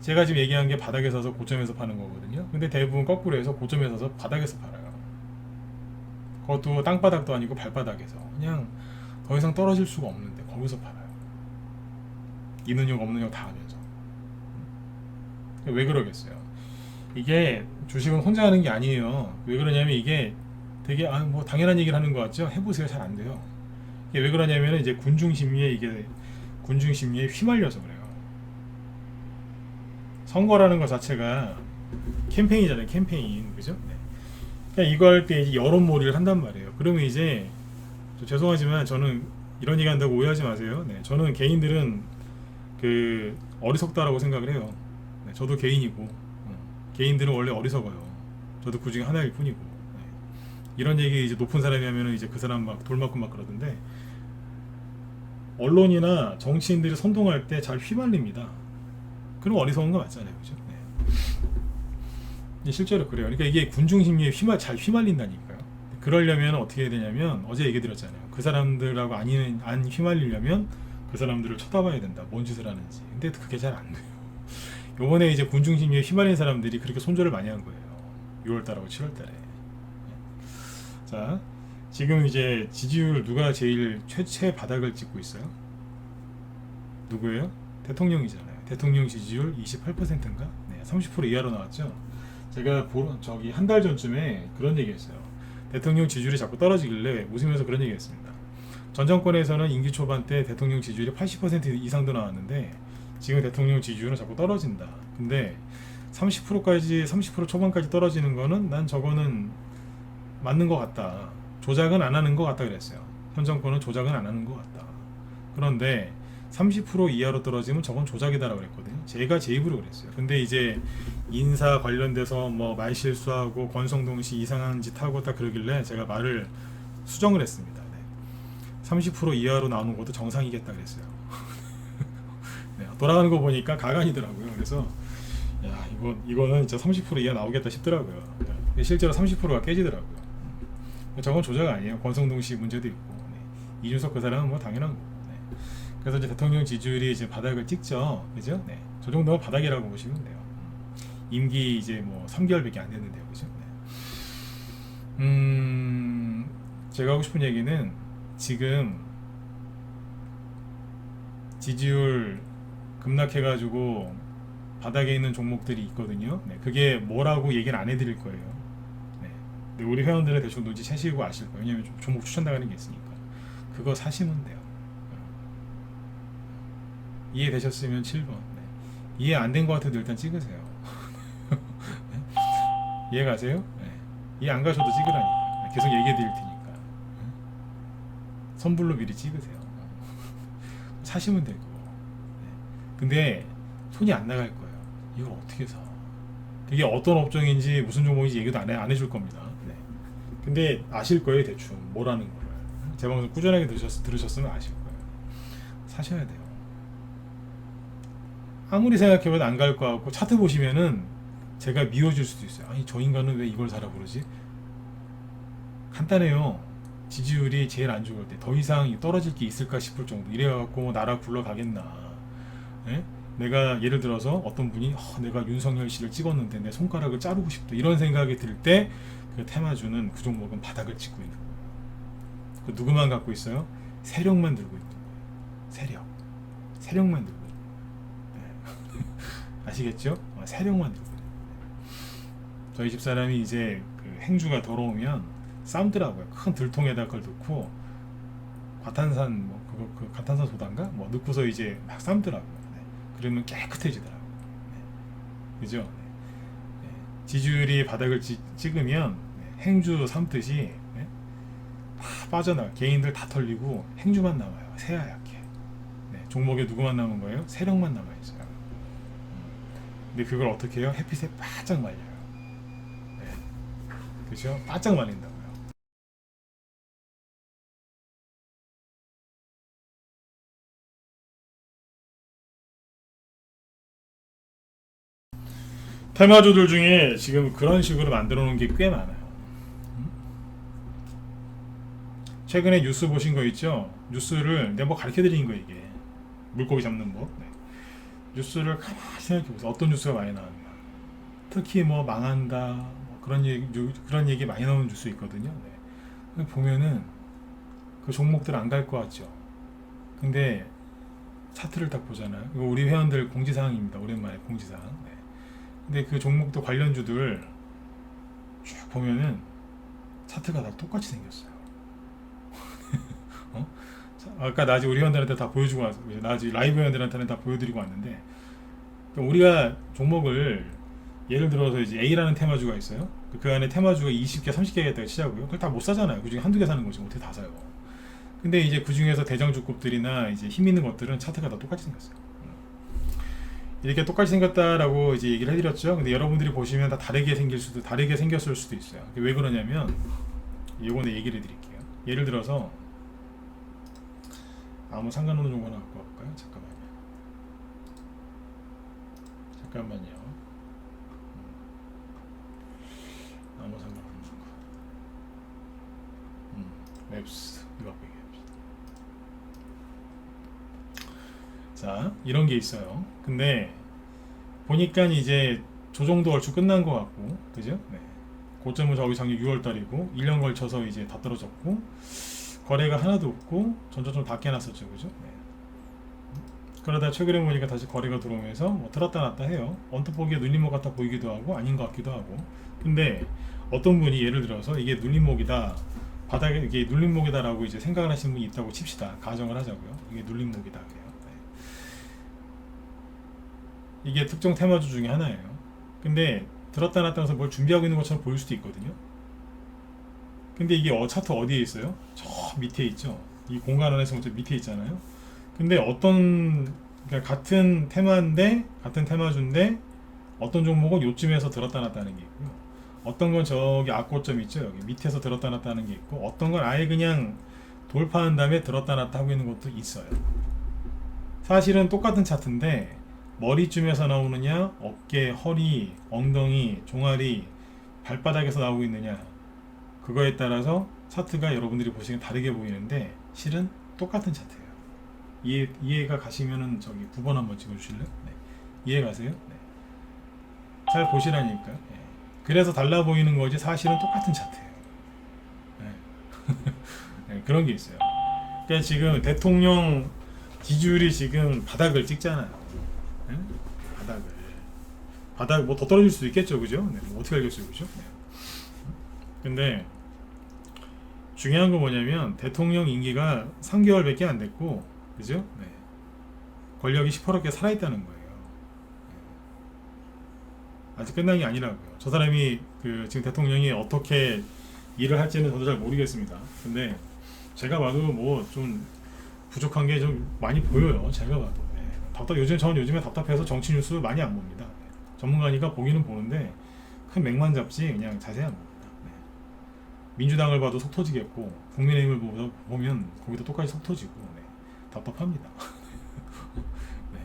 제가 지금 얘기한 게 바닥에 사서 고점에서 파는 거거든요. 근데 대부분 거꾸로 해서 고점에 사서 바닥에서 팔아요. 그것도 땅바닥도 아니고 발바닥에서 그냥 더 이상 떨어질 수가 없는데 거기서 팔아요. 있는 용 없는 용 다 하면서. 왜 그러겠어요? 이게 주식은 혼자 하는 게 아니에요. 왜 그러냐면 이게 되게 뭐 당연한 얘기를 하는 것 같죠? 해보세요. 잘 안 돼요. 이게 왜 그러냐면 이제 군중심리에 휘말려서 그래요. 선거라는 것 자체가 캠페인이잖아요. 캠페인, 그죠? 네. 그냥 이거 할 때 여론몰이를 한단 말이에요. 그러면 이제 죄송하지만 저는 이런 얘기 한다고 오해하지 마세요. 네. 저는 개인들은 그 어리석다라고 생각을 해요. 네. 저도 개인이고 개인들은 원래 어리석어요. 저도 그 중에 하나일 뿐이고. 네. 이런 얘기 이제 높은 사람이 하면은 이제 그 사람 막 돌 맞고 막 그러던데 언론이나 정치인들이 선동할 때 잘 휘말립니다. 그럼 어리석은 거 맞잖아요, 그죠? 네. 실제로 그래요. 그러니까 이게 군중심리에 잘 휘말린다니까요. 그러려면 어떻게 해야 되냐면 어제 얘기 드렸잖아요. 그 사람들하고 안 휘말리려면 그 사람들을 쳐다봐야 된다. 뭔 짓을 하는지. 근데 그게 잘 안 돼요. 요번에 이제 군중심리에 휘말린 사람들이 그렇게 손절을 많이 한 거예요. 6월달하고 7월달에. 자, 지금 이제 지지율 누가 제일 최 바닥을 찍고 있어요? 누구예요? 대통령이잖아요. 대통령 지지율 28%인가? 네, 30% 이하로 나왔죠. 제가 저기 한 달 전쯤에 그런 얘기했어요. 대통령 지지율이 자꾸 떨어지길래 웃으면서 그런 얘기했습니다. 전 정권에서는 임기 초반 때 대통령 지지율이 80% 이상도 나왔는데 지금 대통령 지지율은 자꾸 떨어진다. 근데 30% 초반까지 떨어지는 거는 난 저거는 맞는 것 같다. 조작은 안 하는 것 같다 그랬어요. 현 정권은 조작은 안 하는 것 같다. 그런데 30% 이하로 떨어지면 저건 조작이다라고 그랬거든요. 제가 제 입으로 그랬어요. 근데 이제 인사 관련돼서 뭐 말실수하고 권성동 씨 이상한 짓 하고 딱 그러길래 제가 말을 수정을 했습니다. 네. 30% 이하로 나오는 것도 정상이겠다 그랬어요. 네, 돌아가는 거 보니까 가관이더라고요. 그래서 야 이거는 진짜 30% 이하 나오겠다 싶더라고요. 네. 실제로 30%가 깨지더라고요. 저건 조작 아니에요. 권성동 씨 문제도 있고 네. 이준석 그 사람은 뭐 당연한 거고. 네. 그래서 이제 대통령 지지율이 이제 바닥을 찍죠, 그죠? 네. 저 정도면 바닥이라고 보시면 돼요. 임기 이제 뭐 3개월밖에 안 됐는데요, 그죠? 네. 제가 하고 싶은 얘기는 지금 지지율 급락해가지고 바닥에 있는 종목들이 있거든요. 네. 그게 뭐라고 얘기를 안 해드릴 거예요. 네. 근데 우리 회원들은 대충 눈치채시고 아실 거예요. 왜냐면 종목 추천 나가는 게 있으니까. 그거 사시면 돼요. 이해되셨으면 7번. 네. 이해 안 된 것 같아도 일단 찍으세요. 네. 이해 가세요? 네. 이해 안 가셔도 찍으라니까. 계속 얘기해 드릴 테니까. 네. 선불로 미리 찍으세요. 사시면 되고. 네. 근데 손이 안 나갈 거예요. 이걸 어떻게 사? 그게 어떤 업종인지 무슨 종목인지 얘기도 안 해줄 겁니다. 네. 근데 아실 거예요, 대충 뭐라는 거를. 제 방송 꾸준하게 들으셨으면 아실 거예요. 사셔야 돼요. 아무리 생각해봐도 안 갈 것 같고 차트 보시면은 제가 미워질 수도 있어요. 아니 저 인간은 왜 이걸 사라 그러지? 간단해요. 지지율이 제일 안 좋을 때 더 이상 떨어질 게 있을까 싶을 정도. 이래갖고 나라 굴러가겠나. 예? 내가 예를 들어서 어떤 분이 내가 윤석열 씨를 찍었는데 내 손가락을 자르고 싶다 이런 생각이 들 때 그 테마주는 그 종목은 바닥을 찍고 있는 거예요. 그 누구만 갖고 있어요? 세력만 들고 있는 거예요. 세력만 들고 있는 거예요. 네. 아시겠죠? 세력만 들고 있는 거예요. 저희 집사람이 이제 그 행주가 들어오면 싸움더라고요. 큰 들통에다 그걸 넣고 과탄산 뭐 그 과탄산 소단가 뭐 넣고서 이제 막 삶더라고요. 네. 그러면 깨끗해지더라고요. 네. 그죠? 네. 지지율이 바닥을 찍으면 네. 행주 삶듯이 네. 다 빠져나가. 개인들 다 털리고 행주만 남아요. 새하얗게. 네. 종목에 누구만 남은 거예요? 세력만 남아 있어요. 근데 그걸 어떻게 해요? 햇빛에 바짝 말려요. 네. 그죠? 바짝 말린다고요. 테마주들 중에 지금 그런 식으로 만들어 놓은 게 꽤 많아요. 최근에 뉴스 보신 거 있죠? 뉴스를 내가 뭐 가르쳐 드리는 거 이게 물고기 잡는 법. 네. 뉴스를 가만히 생각해 보세요. 어떤 뉴스가 많이 나왔나? 특히 뭐 망한다 뭐 그런 얘기 많이 나오는 뉴스 있거든요. 네. 보면은 그 종목들 안 갈 것 같죠. 근데 차트를 딱 보잖아요. 이거 우리 회원들 공지사항입니다. 오랜만에 공지사항. 네. 근데 그 종목도 관련주들 쭉 보면은 차트가 다 똑같이 생겼어요. 어? 아까 낮에 우리 회원들한테 다 보여주고 왔어요. 낮에 라이브 회원들한테는 다 보여드리고 왔는데, 그러니까 우리가 종목을 예를 들어서 이제 A라는 테마주가 있어요. 그 안에 테마주가 20개, 30개가 있다고 치자고요. 그걸 다 못 사잖아요. 그 중에 한두 개 사는 거지. 어떻게 다 사요? 근데 이제 그 중에서 대장주급들이나 이제 힘 있는 것들은 차트가 다 똑같이 생겼어요. 이렇게 똑같이 생겼다라고 이제 얘기를 해드렸죠. 근데 여러분들이 보시면 다 다르게 생겼을 수도 있어요. 왜 그러냐면, 요번에 얘기를 해드릴게요. 예를 들어서 아무 상관없는 종목 하나 갖고 와볼까요? 잠깐만요. 아무 상관없는 거. 맵스 이거 갖고 얘기합시다. 자, 이런 게 있어요. 근데 보니까 이제 조정도 얼추 끝난 것 같고, 그죠? 네. 고점은 저기 작년 6월달이고 1년 걸쳐서 이제 다 떨어졌고 거래가 하나도 없고 전저점 다 깨놨었죠, 그죠? 네. 그러다 최근에 보니까 다시 거래가 들어오면서 뭐 들었다 놨다 해요. 언뜻 보기에 눌림목 같아 보이기도 하고 아닌 것 같기도 하고. 근데 어떤 분이 예를 들어서 이게 눌림목이다, 바닥에 이게 눌림목이다라고 이제 생각을 하시는 분이 있다고 칩시다. 가정을 하자고요. 이게 눌림목이다 그래요. 네. 이게 특정 테마주 중에 하나예요. 근데 들었다 놨다 해서 뭘 준비하고 있는 것처럼 보일 수도 있거든요. 근데 이게 차트 어디에 있어요? 저 밑에 있죠. 이 공간 안에서 먼저 밑에 있잖아요. 근데 그러니까 같은 테마주인데 어떤 종목은 요쯤에서 들었다 놨다 하는 게 있고요. 어떤 건 저기 악고점 있죠. 여기 밑에서 들었다 놨다 하는 게 있고, 어떤 건 아예 그냥 돌파한 다음에 들었다 놨다 하고 있는 것도 있어요. 사실은 똑같은 차트인데 머리쯤에서 나오느냐, 어깨, 허리, 엉덩이, 종아리, 발바닥에서 나오고 있느냐, 그거에 따라서 차트가 여러분들이 보시기엔 다르게 보이는데 실은 똑같은 차트예요. 이해가 가시면은 저기 9번 한번 찍어주실래요? 네. 이해 가세요? 네. 잘 보시라니까. 네. 그래서 달라 보이는 거지 사실은 똑같은 차트예요. 네. 네, 그런 게 있어요. 그러니까 지금 대통령 지지율이 지금 바닥을 찍잖아요. 네? 바닥 뭐 더 떨어질 수도 있겠죠, 그죠? 네. 뭐 어떻게 알겠어요, 그죠? 네. 근데 중요한 건 뭐냐면 대통령 임기가 3개월밖에 안 됐고, 그죠? 네. 권력이 시퍼렇게 살아있다는 거예요. 아직 끝난 게 아니라고요. 저 사람이 지금 대통령이 어떻게 일을 할지는 저도 잘 모르겠습니다. 근데 제가 봐도 뭐 좀 부족한 게 좀 많이 보여요. 제가 봐도. 네. 저는 요즘에 답답해서 정치 뉴스 많이 안 봅니다. 네. 전문가니까 보기는 보는데 큰 맥만 잡지 그냥 자세히 안 봅니다. 네. 민주당을 봐도 속 터지겠고 국민의힘을 보면 거기도 똑같이 속 터지고. 네. 답답합니다. 네.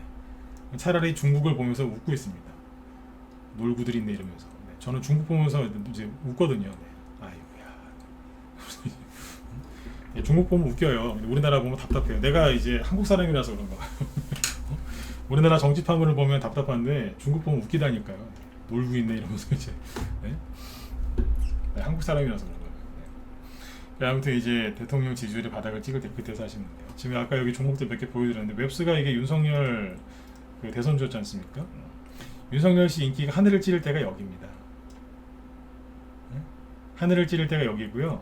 차라리 중국을 보면서 웃고 있습니다. 놀구들 있네 이러면서. 네. 저는 중국 보면서 이제 웃거든요. 네. 아이고야. 네, 중국 보면 웃겨요. 우리나라 보면 답답해요. 내가 이제 한국 사람이라서 그런가. 우리나라 정치 파문을 보면 답답한데 중국 보면 웃기다니까요. 놀고 있네 이러면서 이제. 네? 네, 한국 사람이라서 그런 거예요. 네. 아무튼 이제 대통령 지지율의 바닥을 찍을 때 그때 사시면 돼요. 지금 아까 여기 종목들 몇 개 보여드렸는데 웹스가 이게 윤석열 대선주였지 않습니까? 윤석열 씨 인기가 하늘을 찌를 때가 여기입니다. 네? 하늘을 찌를 때가 여기고요.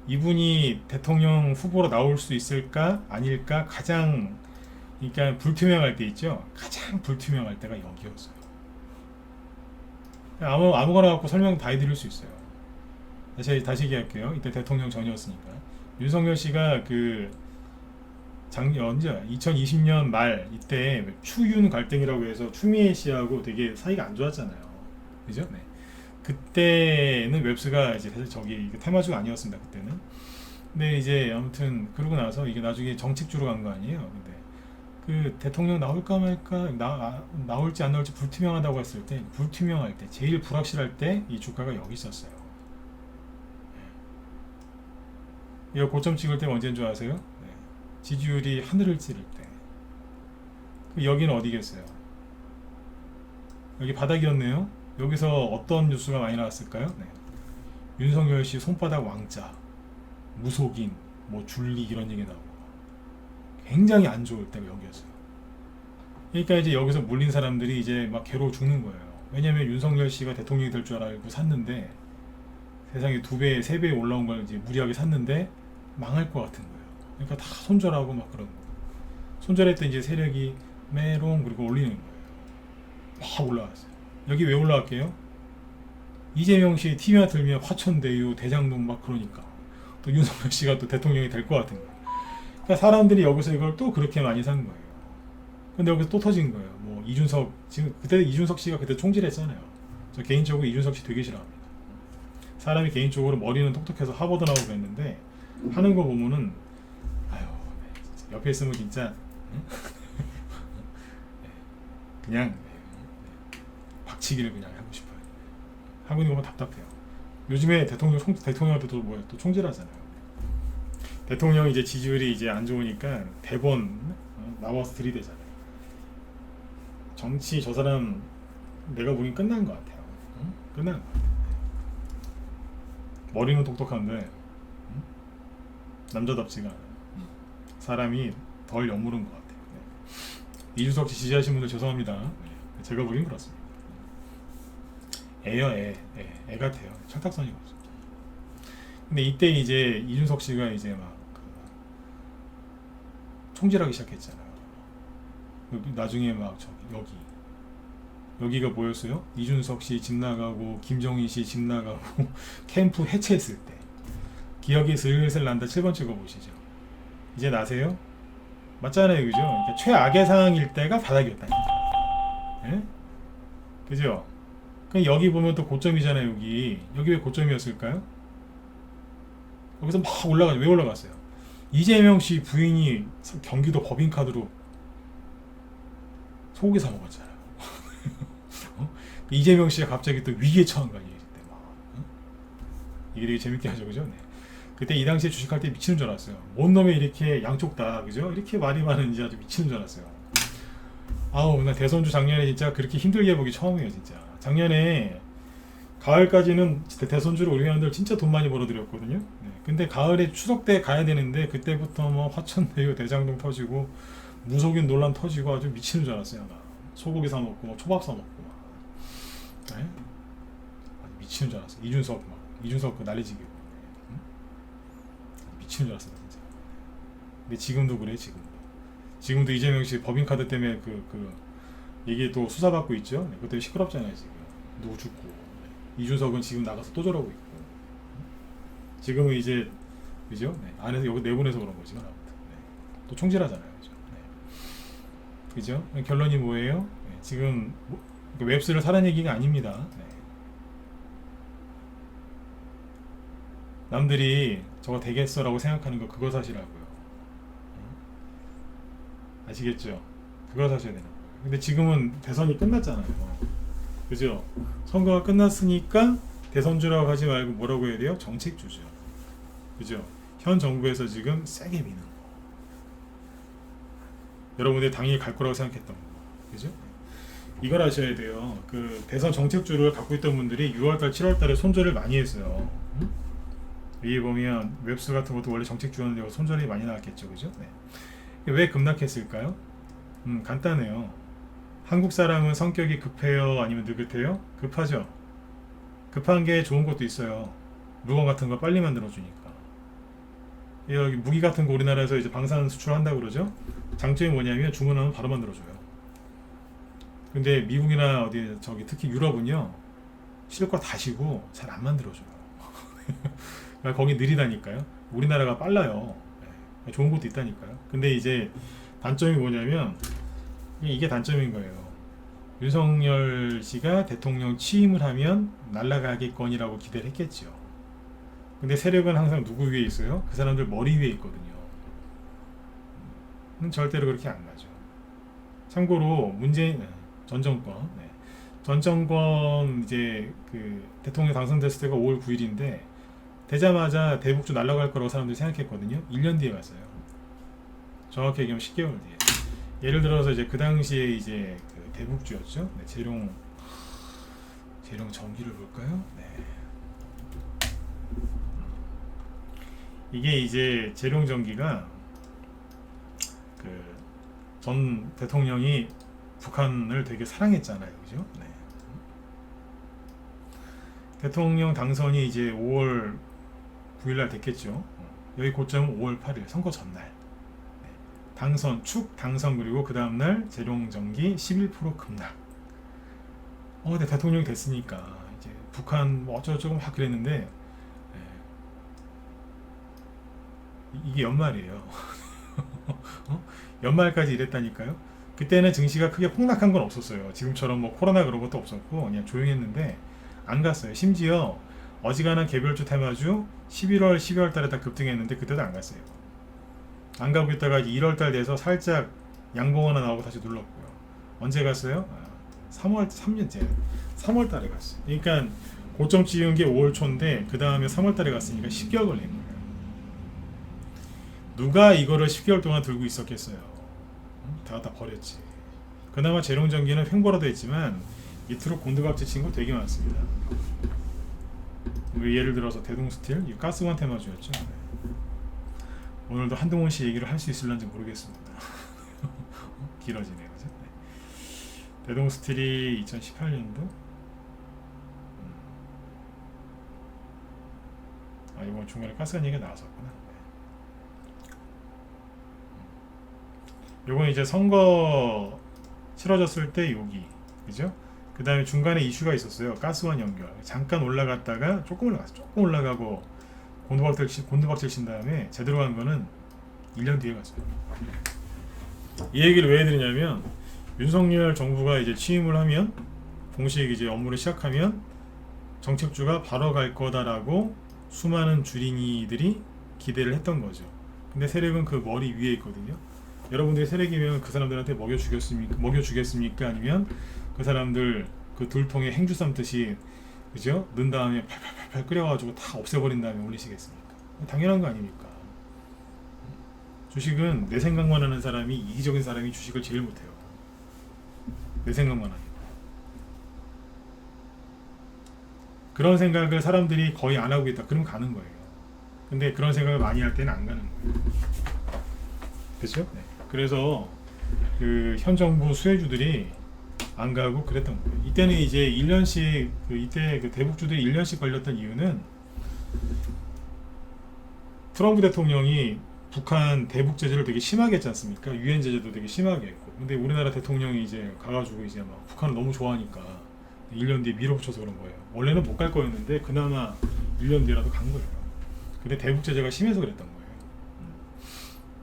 이분이 대통령 후보로 나올 수 있을까 아닐까 가장 그러니까 불투명할 때 있죠. 가장 불투명할 때가 여기였어요. 아무거나 갖고 설명 다 해드릴 수 있어요. 다시 얘기할게요. 이때 대통령 전이었으니까 윤석열 씨가 작년 2020년 말 이때 추윤 갈등이라고 해서 추미애 씨하고 되게 사이가 안 좋았잖아요. 그죠? 네. 그때는 웹스가 이제 사실 저기 테마주가 아니었습니다. 그때는. 근데 이제 아무튼 그러고 나서 이게 나중에 정책주로 간 거 아니에요. 근데 대통령 나올까 말까 나올지 안 나올지 불투명하다고 했을 때 불투명할 때 제일 불확실할 때 이 주가가 여기 있었어요. 이거 고점 찍을 때 언제인 줄 아세요? 네. 지지율이 하늘을 찌를 때. 여기는 어디겠어요? 여기 바닥이었네요. 여기서 어떤 뉴스가 많이 나왔을까요? 네. 윤석열 씨 손바닥 왕자, 무속인, 뭐 줄리 이런 얘기 나오고 굉장히 안 좋을 때가 여기였어요. 그러니까 이제 여기서 물린 사람들이 이제 막 괴로워 죽는 거예요. 왜냐면 윤석열 씨가 대통령이 될 줄 알고 샀는데 세상에 2배, 3배 올라온 걸 이제 무리하게 샀는데 망할 것 같은 거예요. 그러니까 다 손절하고 막 그런 거예요. 손절했던 이제 세력이 메롱 그리고 올리는 거예요. 막 올라왔어요. 여기 왜 올라갈게요? 이재명 씨 TV나 들면 화천대유, 대장동 막 그러니까 또 윤석열 씨가 또 대통령이 될 것 같은 거예요. 그러니까 사람들이 여기서 이걸 또 그렇게 많이 산 거예요. 근데 여기서 또 터진 거예요. 뭐 이준석 지금 그때 이준석 씨가 그때 총질했잖아요. 저 개인적으로 이준석 씨 되게 싫어합니다. 사람이 개인적으로 머리는 똑똑해서 하버드 나오고 그랬는데 하는 거 보면은 아유 진짜 옆에 있으면 진짜 그냥 박치기를 그냥 하고 싶어요. 하고 있는 거면 답답해요. 요즘에 대통령한테도 뭐야 또 총질하잖아요. 대통령 이제 지지율이 이제 안 좋으니까 대본 나와서 들이대잖아요. 정치 저 사람 내가 보기엔 끝난 것 같아요. 끝난 것 같아요. 머리는 똑똑한데 남자답지가 않아요. 사람이 덜 여무른 것 같아요. 네. 이준석 씨 지지하시는 분들 죄송합니다. 네. 제가 보기엔 그렇습니다. 애요 애 같아요. 철딱선이 없어요. 근데 이때 이제 이준석 씨가 이제 막 총질하기 시작했잖아요. 나중에 막 여기가 뭐였어요? 이준석 씨 집 나가고 김정인 씨 집 나가고 캠프 해체했을 때 기억이 슬슬 난다. 7번째 거 보시죠. 이제 나세요? 맞잖아요, 그죠? 그러니까 최악의 상황일 때가 바닥이었다니까. 예? 그죠? 그럼 여기 보면 또 고점이잖아요. 여기 왜 고점이었을까요? 여기서 막 왜 올라갔어요? 이재명 씨 부인이 경기도 법인카드로 소고기 사 먹었잖아요. 이재명 씨가 갑자기 또 위기에 처한 거 아니에요, 그때 막. 이게 되게 재밌게 하죠, 그죠? 네. 그때 이 당시에 주식할 때 미치는 줄 알았어요. 뭔 놈에 이렇게 양쪽 다, 그죠? 이렇게 말이 많은지 아주 미치는 줄 알았어요. 아우, 나 대선주 작년에 진짜 그렇게 힘들게 해보기 처음이에요, 진짜. 작년에 가을까지는 대선주를 우리 회원들 진짜 돈 많이 벌어들였거든요. 네. 근데 가을에 추석 때 가야 되는데 그때부터 뭐 화천대유, 대장동 터지고 무속인 논란 터지고 아주 미치는 줄 알았어요. 나 소고기 사 먹고 뭐 초밥 사 먹고 막. 네? 아주 미치는 줄 알았어요. 이준석 그 난리지기고. 응? 미치는 줄 알았어요, 진짜. 근데 지금도 그래, 지금도 이재명 씨 법인카드 때문에 이게 또 수사받고 있죠. 네. 그것 때문에 시끄럽잖아요, 지금. 누구 죽고. 이준석은 지금 나가서 또 저러고 있고. 지금은 이제 그죠? 네. 안에서 여기 내보내서 그런 거지. 네. 또 총질하잖아요, 그죠? 네. 그죠? 결론이 뭐예요? 네. 지금 웹스를 사는 얘기가 아닙니다. 네. 남들이 저거 되겠어라고 생각하는 거 그거 사시라고요. 아시겠죠? 그거 사셔야 되는 거예요. 근데 지금은 대선이 끝났잖아요. 그죠? 선거가 끝났으니까 대선주라고 하지 말고 뭐라고 해야 돼요? 정책주죠. 그죠? 현 정부에서 지금 세게 미는 거. 여러분들이 당연히 갈 거라고 생각했던 거. 그죠? 이걸 아셔야 돼요. 그 대선 정책주를 갖고 있던 분들이 6월달, 7월달에 손절을 많이 했어요. 응? 위에 보면 웹스 같은 것도 원래 정책주였는데 손절이 많이 나왔겠죠. 그죠? 네. 왜 급락했을까요? 간단해요. 한국 사람은 성격이 급해요? 아니면 느긋해요? 급하죠. 급한 게 좋은 것도 있어요. 물건 같은 거 빨리 만들어주니까. 여기 무기 같은 거 우리나라에서 이제 방산 수출한다고 그러죠. 장점이 뭐냐면 주문하면 바로 만들어줘요. 근데 미국이나 어디 특히 유럽은요 실컷 다시고 잘 안 만들어줘요. 거기 느리다니까요. 우리나라가 빨라요. 네. 좋은 것도 있다니까요. 근데 이제 단점이 뭐냐면 이게 단점인 거예요. 윤석열 씨가 대통령 취임을 하면 날아가겠거니라고 기대를 했겠죠. 근데 세력은 항상 누구 위에 있어요? 그 사람들 머리 위에 있거든요. 절대로 그렇게 안 가죠. 참고로 문재인 전 정권, 네. 전 정권 이제 그 대통령 당선됐을 때가 5월 9일인데 되자마자 대북주 날아갈 거라고 사람들이 생각했거든요. 1년 뒤에 갔어요. 정확히 얘기하면 10개월 뒤에. 예를 들어서 이제 그 당시에 이제 그 대북주였죠. 네, 재룡 전기를 볼까요? 네. 이게 이제 재룡전기가 그 전 대통령이 북한을 되게 사랑했잖아요, 그죠? 네. 대통령 당선이 이제 5월 9일날 됐겠죠. 여기 고점은 5월 8일 선거 전날. 네. 당선 축 당선 그리고 그 다음날 재룡전기 11% 급락. 근데 대통령이 됐으니까 이제 북한 뭐 어쩌고저쩌고 막 그랬는데 이게 연말이에요. 연말까지 이랬다니까요. 그때는 증시가 크게 폭락한 건 없었어요. 지금처럼 뭐 코로나 그런 것도 없었고 그냥 조용했는데 안 갔어요. 심지어 어지간한 개별주 테마주 11월, 12월 달에 다 급등했는데 그때도 안 갔어요. 안 가고 있다가 1월 달 돼서 살짝 양봉 하나 나오고 다시 눌렀고요. 언제 갔어요? 3월, 3년째. 3월 달에 갔어요. 그러니까 고점 찍은 게 5월 초인데 그 다음에 3월 달에 갔으니까 10개월 걸린 거예요. 누가 이거를 10개월 동안 들고 있었겠어요? 다 버렸지. 그나마 재룡전기는 횡보라도 했지만 밑으로 곤두박질 친 거 되게 많습니다. 예를 들어서 대동스틸, 가스관 테마주였죠. 오늘도 한동훈 씨 얘기를 할 수 있을런지 모르겠습니다. 길어지네요, 그죠? 네. 대동스틸이 2018년도 이번 중간에 가스관 얘기가 나왔었구나. 요건 이제 선거 치러졌을 때 여기, 그죠? 그 다음에 중간에 이슈가 있었어요. 가스관 연결. 잠깐 올라갔다가 조금 올라갔어. 조금 올라가고 곤두박질 친 다음에 제대로 간 거는 1년 뒤에 갔어요. 이 얘기를 왜 해드리냐면 윤석열 정부가 이제 취임을 하면 공식 이제 업무를 시작하면 정책주가 바로 갈 거다라고 수많은 주린이들이 기대를 했던 거죠. 근데 세력은 그 머리 위에 있거든요. 여러분들이 세력이면 그 사람들한테 먹여주겠습니까? 아니면 그 사람들 그 둘통에 행주 삶듯이 그죠? 넣은 다음에 팔팔팔 끓여가지고 다 없애버린 다음에 올리시겠습니까? 당연한 거 아닙니까? 주식은 내 생각만 하는 사람이 이기적인 사람이 주식을 제일 못해요. 내 생각만 하니까. 그런 생각을 사람들이 거의 안 하고 있다. 그럼 가는 거예요. 근데 그런 생각을 많이 할 때는 안 가는 거예요. 그렇죠? 네. 그래서 그 현 정부 수혜주들이 안 가고 그랬던 거예요. 이때는 이제 1년씩 이때 그 대북주들이 1년씩 걸렸던 이유는 트럼프 대통령이 북한 대북 제재를 되게 심하게 했지 않습니까? 유엔 제재도 되게 심하게 했고. 근데 우리나라 대통령이 이제 가가지고 이제 막 북한을 너무 좋아하니까 1년 뒤에 밀어붙여서 그런 거예요. 원래는 못 갈 거였는데 그나마 1년 뒤라도 간 거예요. 근데 대북 제재가 심해서 그랬던 거예요.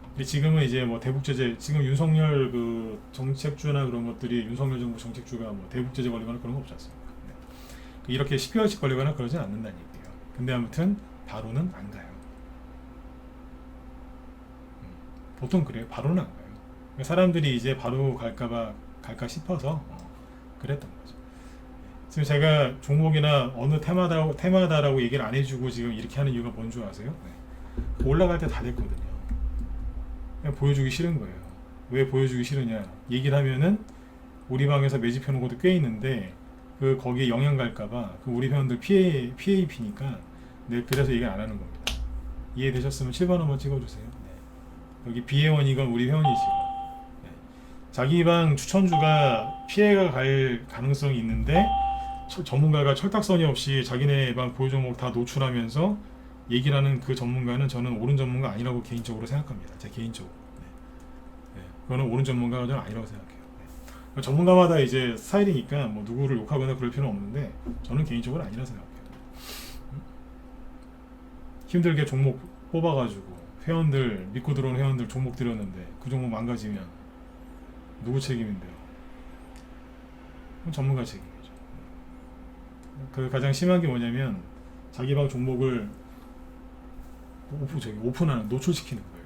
근데 지금은 이제 뭐 대북 제재, 지금 윤석열 그 정책주나 그런 것들이 윤석열 정부 정책주가 뭐 대북 제재 걸리거나 그런 거 없지 않습니까? 네. 이렇게 10개월씩 걸리거나 그러진 않는다는 얘기예요. 근데 아무튼 바로는 안 가요. 보통 그래요. 바로는 안 가요. 그러니까 사람들이 이제 바로 갈까 싶어서 그랬던 거죠. 지금 제가 종목이나 어느 테마다라고 얘기를 안 해주고 지금 이렇게 하는 이유가 뭔 줄 아세요? 네. 올라갈 때 다 됐거든요. 그냥 보여주기 싫은 거예요. 왜 보여주기 싫으냐? 얘기를 하면은 우리 방에서 매집해놓은 것도 꽤 있는데 그 거기에 영향 갈까봐 그 우리 회원들 피해 입히니까 네, 그래서 얘기를 안 하는 겁니다. 이해되셨으면 7번 한번 찍어주세요. 네. 여기 비회원이건 우리 회원이시건 네. 자기 방 추천주가 피해가 갈 가능성이 있는데 전문가가 철딱서니 없이 자기네 방 보유 종목 다 노출하면서 얘기를 하는 그 전문가는 저는 옳은 전문가 아니라고 개인적으로 생각합니다. 제 개인적으로. 네. 네. 그거는 옳은 전문가가 저는 아니라고 생각해요. 네. 전문가마다 이제 스타일이니까 뭐 누구를 욕하거나 그럴 필요는 없는데 저는 개인적으로 아니라고 생각해요. 힘들게 종목 뽑아가지고 회원들 믿고 들어온 회원들 종목 들였는데 그 종목 망가지면 누구 책임인데요? 그럼 전문가 책임이죠. 그 가장 심한 게 뭐냐면 자기 방 종목을 오픈하는 노출시키는 거예요.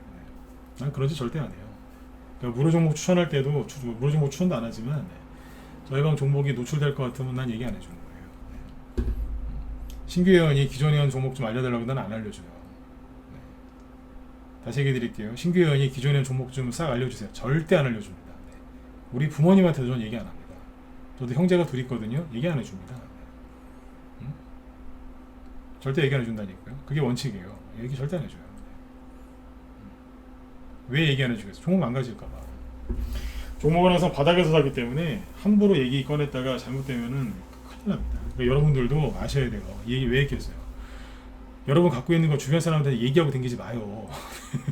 난 그런 짓 절대 안 해요. 그러니까 무료 종목 추천할 때도 무료 종목 추천도 안 하지만 저희 방 종목이 노출될 것 같으면 난 얘기 안 해주는 거예요. 신규 회원이 기존 회원 종목 좀 알려달라고 난 안 알려줘요. 다시 얘기 드릴게요. 신규 회원이 기존 회원 종목 좀 싹 알려주세요. 절대 안 알려줍니다. 우리 부모님한테도 저는 얘기 안 합니다. 저도 형제가 둘 있거든요. 얘기 안 해줍니다. 절대 얘기 안 해준다니까요. 그게 원칙이에요. 얘기 절대 안 해줘요. 왜 얘기 안 해주겠어? 종목 망가질까봐. 종목은 항상 바닥에서 사기 때문에 함부로 얘기 꺼냈다가 잘못되면은 큰일 납니다. 그러니까 여러분들도 아셔야 돼요. 이 얘기 왜 했겠어요? 여러분 갖고 있는 거 주변 사람한테 얘기하고 댕기지 마요.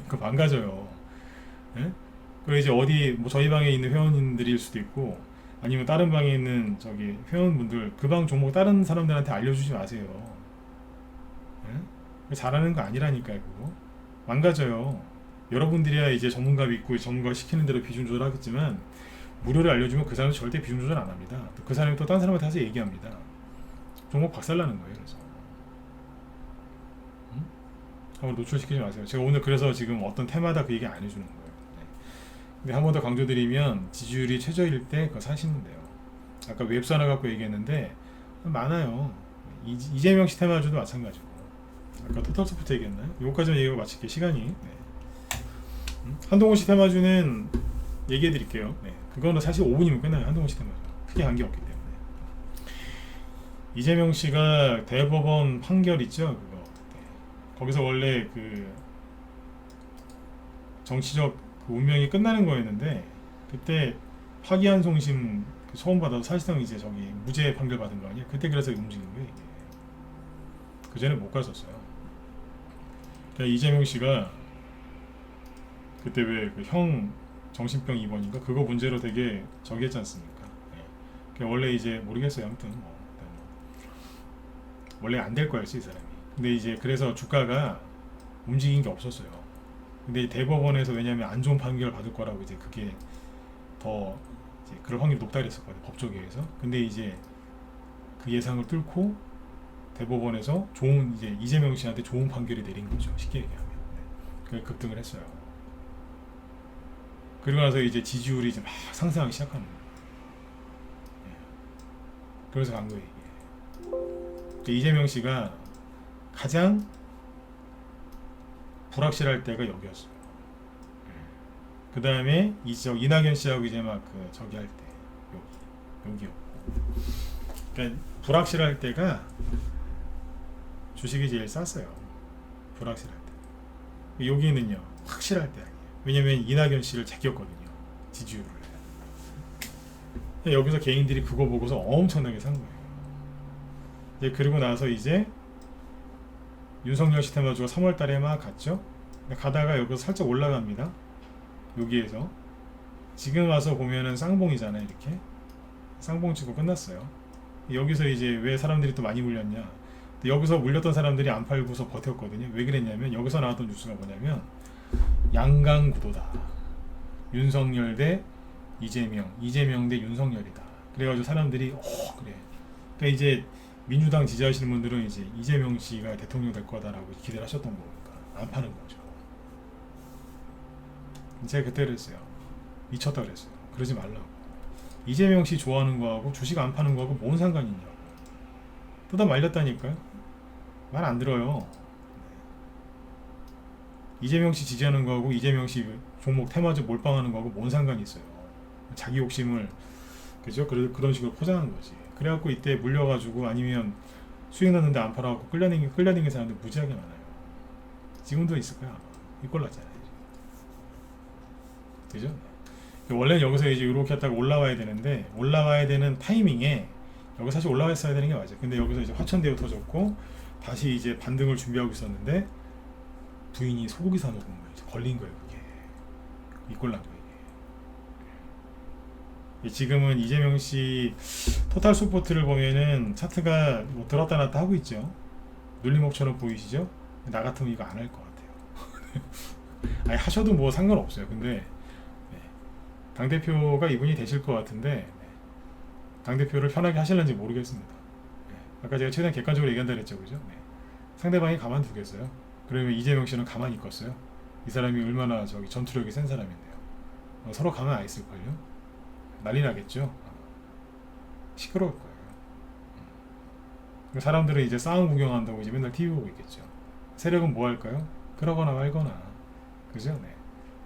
그거 망가져요. 예? 그리고 이제 어디 뭐 저희 방에 있는 회원님들일 수도 있고 아니면 다른 방에 있는 저기 회원분들 그 방 종목 다른 사람들한테 알려주지 마세요. 예? 잘하는 거 아니라니까요. 그거 망가져요. 여러분들이야 이제 전문가 믿고 전문가 시키는 대로 비중 조절하겠지만 무료로 알려주면 그 사람은 절대 비중 조절 안 합니다. 그 사람이 또 다른 사람한테 가서 얘기합니다. 종목 박살나는 거예요. 그래서 한번 노출시키지 마세요. 제가 오늘 그래서 지금 어떤 테마다 그 얘기 안 해주는 거예요. 네. 근데 한 번 더 강조드리면 지지율이 최저일 때 그거 사시면 돼요. 아까 웹스 하나 갖고 얘기했는데 많아요. 이재명 씨 테마주도 마찬가지고 아까 토탈소프트 얘기했나요? 요거까지만 얘기하고 마칠게요. 시간이. 네. 한동훈 씨 테마주는 얘기해 드릴게요. 네. 그거는 사실 5분이면 끝나요. 한동훈 씨 테마주. 크게 관계없기 때문에. 이재명 씨가 대법원 판결 있죠? 그거. 네. 거기서 원래 그 정치적 그 운명이 끝나는 거였는데 그때 파기환송심 그 소원받아서 사실상 이제 저기 무죄 판결 받은 거 아니에요? 그때 그래서 움직인 거예요. 이게. 그 전에 못 갔었어요. 그러니까 이재명 씨가 그때 왜 그 형 정신병 입원인가 그거 문제로 되게 저기 했지 않습니까? 네. 그러니까 원래 이제 모르겠어요. 아무튼 뭐 원래 안 될 거였지 이 사람이. 근데 이제 그래서 주가가 움직인 게 없었어요. 근데 대법원에서 왜냐면 안 좋은 판결 받을 거라고 이제 그게 더 이제 그럴 확률이 높다 그랬었거든요. 법조계에서. 근데 이제 그 예상을 뚫고 대법원에서 좋은 이제 이재명 씨한테 좋은 판결이 내린 거죠. 쉽게 얘기하면. 네. 그래서 급등을 했어요. 그리고 나서 이제 지지율이 이제 막 상승하기 시작하는 거예요. 네. 그래서 간 거예요. 이게. 이재명 씨가 가장 불확실할 때가 여기였어요. 그 다음에 이낙연 씨하고 이제 막 그 저기 할 때 여기였고. 그러니까 불확실할 때가 주식이 제일 쌌어요. 불확실할 때. 여기는요 확실할 때 아니에요. 왜냐면 이낙연 씨를 제꼈거든요. 지지율을. 여기서 개인들이 그거 보고서 엄청나게 산 거예요. 이제 그리고 나서 이제 윤석열 씨 테마주가 3월달에 막 갔죠. 가다가 여기서 살짝 올라갑니다. 여기에서 지금 와서 보면은 쌍봉이잖아요. 이렇게 쌍봉 치고 끝났어요. 여기서 이제 왜 사람들이 또 많이 물렸냐. 여기서 물렸던 사람들이 안 팔고서 버텼거든요. 왜 그랬냐면 여기서 나왔던 뉴스가 뭐냐면 양강구도다. 윤석열 대 이재명, 이재명 대 윤석열이다. 그래가지고 사람들이 그래. 그러니까 이제 민주당 지지하시는 분들은 이제 이재명 씨가 대통령 될 거다라고 기대를 하셨던 거니까 안 파는 거죠. 제가 그때 그랬어요. 미쳤다 그랬어요. 그러지 말라고. 이재명 씨 좋아하는 거하고 주식 안 파는 거하고 뭔 상관이 있냐고. 뜯어 말렸다니까요. 말 안 들어요. 이재명 씨 지지하는 거하고 이재명 씨 종목 테마주 몰빵하는 거하고 뭔 상관이 있어요. 자기 욕심을 그죠? 그런 식으로 포장한 거지. 그래갖고 이때 물려가지고 아니면 수익 났는데 안 팔아갖고 끌려다니는 사람들 무지하게 많아요. 지금도 있을 거야 아마. 이꼴 났잖아요. 그죠? 원래는 여기서 이제 이렇게 했다가 올라와야 되는데 올라와야 되는 타이밍에 여기 사실 올라왔어야 되는 게 맞아요. 근데 여기서 이제 화천대유 터졌고 다시 이제 반등을 준비하고 있었는데 부인이 소고기 사 먹은 거예요. 걸린 거예요. 그게 이꼴 난 거예요. 지금은 이재명 씨 토탈 소포트를 보면은 차트가 뭐 들었다 놨다 하고 있죠. 눌림목처럼 보이시죠? 나 같으면 이거 안 할 것 같아요. 아니 하셔도 뭐 상관없어요. 근데 당대표가 이분이 되실 것 같은데 당대표를 편하게 하실는지 모르겠습니다. 아까 제가 최대한 객관적으로 얘기한다 그랬죠. 그죠? 상대방이 가만두겠어요. 그러면 이재명 씨는 가만히 있겠어요. 이 사람이 얼마나 저기 전투력이 센 사람인데요. 서로 가만 안 있을걸요? 난리 나겠죠? 시끄러울 거예요. 사람들은 이제 싸움 구경한다고 이제 맨날 TV 보고 있겠죠. 세력은 뭐 할까요? 그러거나 말거나. 그죠? 네.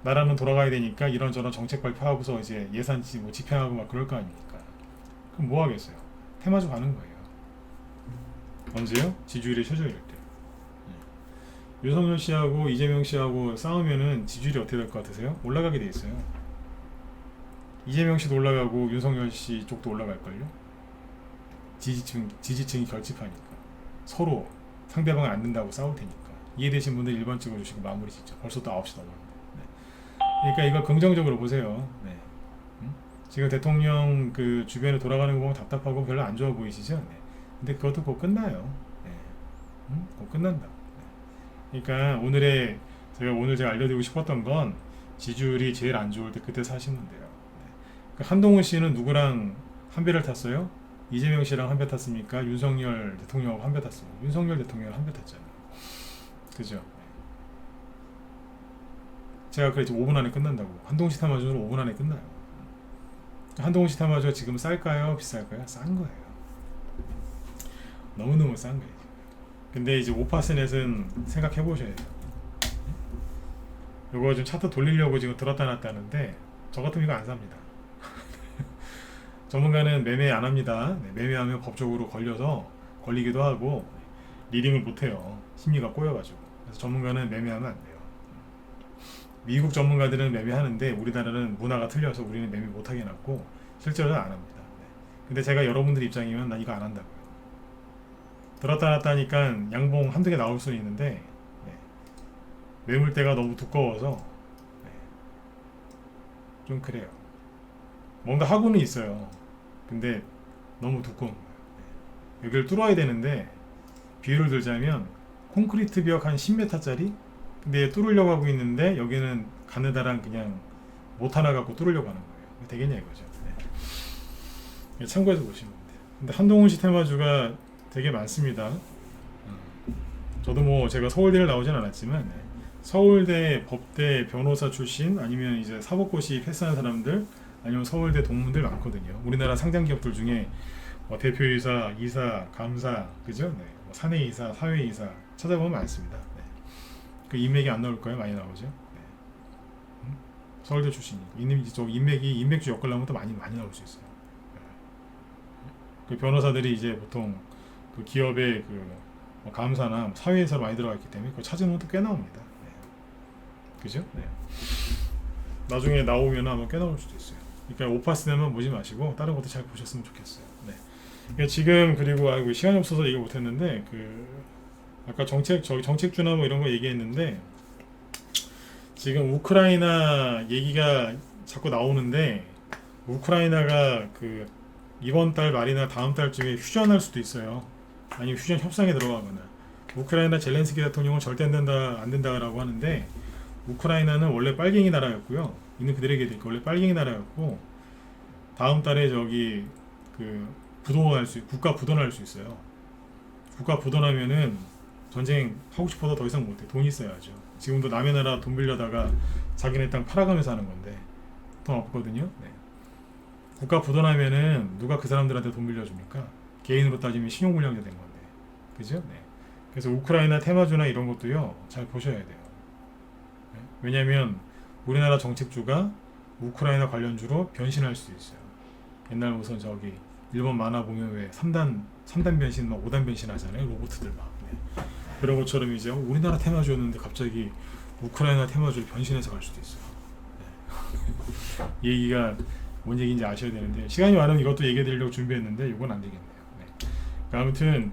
나라는 돌아가야 되니까 이런저런 정책 발표하고서 이제 예산치 뭐 집행하고 막 그럴 거 아닙니까? 그럼 뭐 하겠어요? 테마주 가는 거예요. 언제요? 지지율이 최저일 때. 윤석열 씨하고 이재명 씨하고 싸우면은 지지율이 어떻게 될 것 같으세요? 올라가게 돼 있어요. 이재명 씨도 올라가고 윤석열 씨 쪽도 올라갈걸요? 지지층이 결집하니까 서로 상대방을 안 된다고 싸울 테니까. 이해되신 분들 1번 찍어주시고 마무리 짓죠. 벌써 또 9시 넘었는데. 네. 그러니까 이걸 긍정적으로 보세요. 네. 지금 대통령 그 주변에 돌아가는 거 보면 답답하고 별로 안 좋아 보이시죠? 네. 근데 그것도 곧 끝나요. 네. 곧 끝난다. 네. 그러니까 오늘 제가 알려드리고 싶었던 건 지지율이 제일 안 좋을 때 그때 사시면 돼요. 네. 그 한동훈 씨는 누구랑 한 배를 탔어요? 이재명 씨랑 한 배 탔습니까? 윤석열 대통령하고 한 배 탔습니다. 윤석열 대통령 한 배 탔잖아요. 그죠? 제가 그랬죠. 5분 안에 끝난다고. 한동훈 씨 타마주는 5분 안에 끝나요. 한동훈 씨 타마주 지금 쌀까요? 비쌀까요? 싼 거예요. 너무너무 싼 거예요. 근데 이제 오파스넷은 생각해 보셔야 돼요. 이거 좀 차트 돌리려고 지금 들었다 놨다 하는데 저 같으면 이거 안 삽니다. 전문가는 매매 안 합니다. 네, 매매하면 법적으로 걸리기도 하고 리딩을 못 해요. 심리가 꼬여가지고. 그래서 전문가는 매매하면 안 돼요. 미국 전문가들은 매매하는데 우리나라는 문화가 틀려서 우리는 매매 못하게 해놨고 실제로는 안 합니다. 네. 근데 제가 여러분들 입장이면 나 이거 안 한다고요. 들었다 놨다 하니까 양봉 한두 개 나올 수는 있는데 네. 매물대가 너무 두꺼워서 네. 좀 그래요. 뭔가 하고는 있어요. 근데 너무 두꺼운 거예요. 네. 여기를 뚫어야 되는데 비유를 들자면 콘크리트 벽 한 10m짜리 근데 뚫으려고 하고 있는데 여기는 가느다란 그냥 못 하나 갖고 뚫으려고 하는 거예요. 되겠냐 이거죠. 네. 참고해서 보시면 돼요. 근데 한동훈 씨 테마주가 되게 많습니다. 저도 뭐 제가 서울대를 나오진 않았지만 네. 서울대 법대 변호사 출신 아니면 이제 사법고시 패스한 사람들 아니면 서울대 동문들 많거든요. 우리나라 상장 기업들 중에 뭐 대표이사, 이사, 감사, 그죠? 네. 뭐 사내이사, 사회이사 찾아보면 많습니다. 네. 그 인맥이 안 나올까요? 많이 나오죠. 네. 서울대 출신이 인맥주 엮으려면 또 많이 나올 수 있어요. 네. 그 변호사들이 이제 보통 그 기업의 뭐 감사나 사회이사로 많이 들어가 있기 때문에 그거 찾으면 또 꽤 나옵니다. 네. 그죠? 네. 나중에 나오면 아마 꽤 나올 수도 있어요. 그러니까 오파스넷만 보지 마시고 다른 것도 잘 보셨으면 좋겠어요. 네. 그러니까 지금 그리고 시간이 없어서 얘기 못했는데 아까 정책주나 뭐 이런 거 얘기했는데 지금 우크라이나 얘기가 자꾸 나오는데 우크라이나가 이번 달 말이나 다음 달쯤에 휴전할 수도 있어요. 아니면 휴전 협상에 들어가거나. 우크라이나 젤렌스키 대통령은 절대 안 된다라고 하는데 우크라이나는 원래 빨갱이 나라였고요. 있는 그대로 얘기해드릴게요. 원래 빨갱이 나라였고 다음 달에 국가 부도날 수 있어요. 국가 부도나면은 전쟁 하고 싶어도 더 이상 못해. 돈 있어야죠. 지금도 남의 나라 돈 빌려다가 자기네 땅 팔아가면서 하는 건데 돈 없거든요. 네. 국가 부도나면은 누가 그 사람들한테 돈 빌려줍니까? 개인으로 따지면 신용불량자 된 건데, 그죠? 네. 그래서 우크라이나 테마주나 이런 것도요 잘 보셔야 돼요. 네? 왜냐하면 우리나라 정책주가 우크라이나 관련주로 변신할 수도 있어요. 옛날 무슨 일본 만화 보면 왜 3단 변신, 막 5단 변신 하잖아요. 로봇들 막. 네. 그런 것처럼 이제 우리나라 테마주였는데 갑자기 우크라이나 테마주로 변신해서 갈 수도 있어요. 네. 얘기가 뭔 얘기인지 아셔야 되는데 시간이 많으면 이것도 얘기해 드리려고 준비했는데 이건 안 되겠네요. 네. 아무튼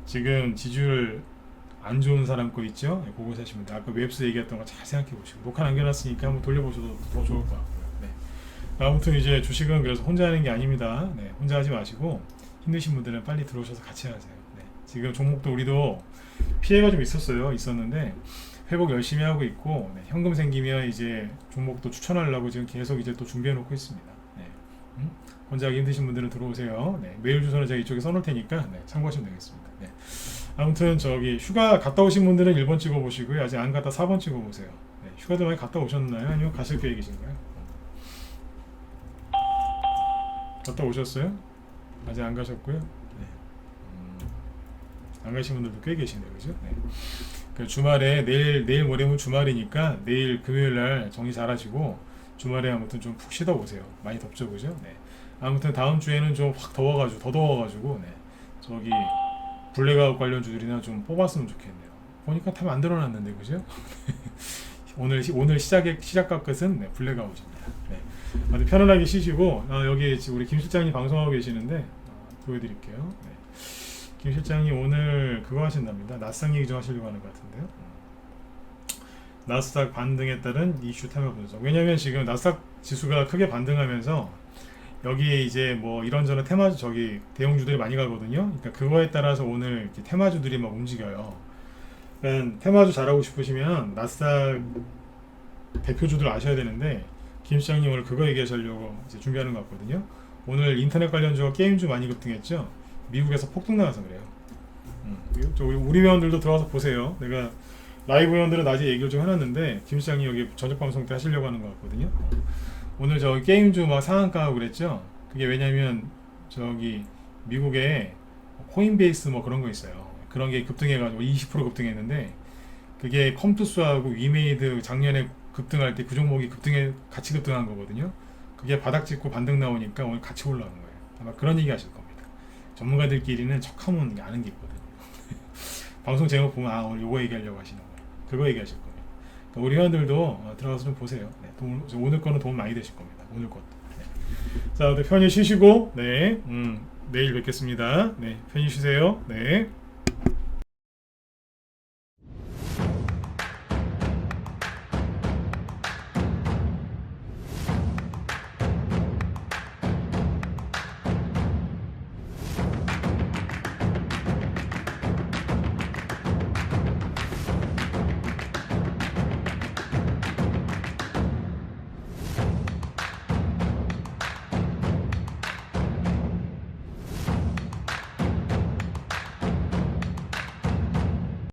지금 지지율 안 좋은 사람 거 있죠? 네, 그거 사시면 돼요. 아까 웹스 얘기했던 거 잘 생각해 보시고 녹화 남겨놨으니까 한번 돌려보셔도 더 좋을 것 같고요. 네. 아무튼 이제 주식은 그래서 혼자 하는 게 아닙니다. 네. 혼자 하지 마시고 힘드신 분들은 빨리 들어오셔서 같이 하세요. 네. 지금 종목도 우리도 피해가 좀 있었는데 회복 열심히 하고 있고 네. 현금 생기면 이제 종목도 추천하려고 지금 계속 이제 또 준비해 놓고 있습니다. 네. 혼자 하기 힘드신 분들은 들어오세요. 네. 메일 주소는 제가 이쪽에 써놓을 테니까 네. 참고하시면 되겠습니다. 네. 아무튼 휴가 갔다 오신 분들은 1번 찍어보시고요. 아직 안 갔다 4번 찍어보세요. 네. 휴가도 많이 갔다 오셨나요? 아니면 가실 계획이신가요? 갔다 오셨어요? 아직 안 가셨고요. 네. 안 가신 분들도 꽤 계시네요, 그죠? 네. 주말에 내일 모레면 주말이니까 내일 금요일날 정리 잘하시고 주말에 아무튼 좀 푹 쉬다 오세요. 많이 덥죠, 그죠? 네. 아무튼 다음 주에는 좀 확 더워가지고 네. 블랙아웃 관련 주들이나 좀 뽑았으면 좋겠네요. 보니까 다 만들어놨는데 그죠? 오늘 시작과 끝은 네, 블랙아웃입니다. 네. 아주 편안하게 쉬시고 여기 우리 김 실장님 방송하고 계시는데 보여드릴게요. 네. 김 실장님 오늘 그거 하신답니다. 나스닥 얘기 좀 하시려고 하는 것 같은데요. 나스닥 반등에 따른 이슈 테마 분석. 왜냐면 지금 나스닥 지수가 크게 반등하면서 여기에 이제 뭐 이런저런 테마주 대형주들이 많이 가거든요. 그러니까 그거에 따라서 오늘 이렇게 테마주들이 막 움직여요. 그러니까 테마주 잘하고 싶으시면 나스닥 대표주들 아셔야 되는데 김 시장님 오늘 그거 얘기하시려고 이제 준비하는 것 같거든요. 오늘 인터넷 관련주와 게임주 많이 급등했죠. 미국에서 폭등 나와서 그래요. 우리 회원들도 들어와서 보세요. 내가 라이브 회원들은 낮에 얘기를 좀 해놨는데 김 시장님 여기 저녁 방송 때 하시려고 하는 것 같거든요. 오늘 저 게임주 막 상한가하고 그랬죠. 그게 왜냐면 저기 미국에 코인베이스 뭐 그런 거 있어요. 그런 게 급등해가지고 20% 급등했는데 그게 컴투스하고 위메이드 작년에 급등할 때 그 종목이 같이 급등한 거거든요. 그게 바닥 찍고 반등 나오니까 오늘 같이 올라오는 거예요. 아마 그런 얘기 하실 겁니다. 전문가들끼리는 척하면 아는 게 있거든요. 방송 제목 보면 오늘 요거 얘기하려고 하시는 거예요. 그거 얘기하실 거예요. 그러니까 우리 회원들도 들어가서 좀 보세요. 네, 오늘 거는 도움 많이 되실 겁니다. 오늘 것도. 네. 자, 편히 쉬시고 네, 내일 뵙겠습니다. 네, 편히 쉬세요. 네.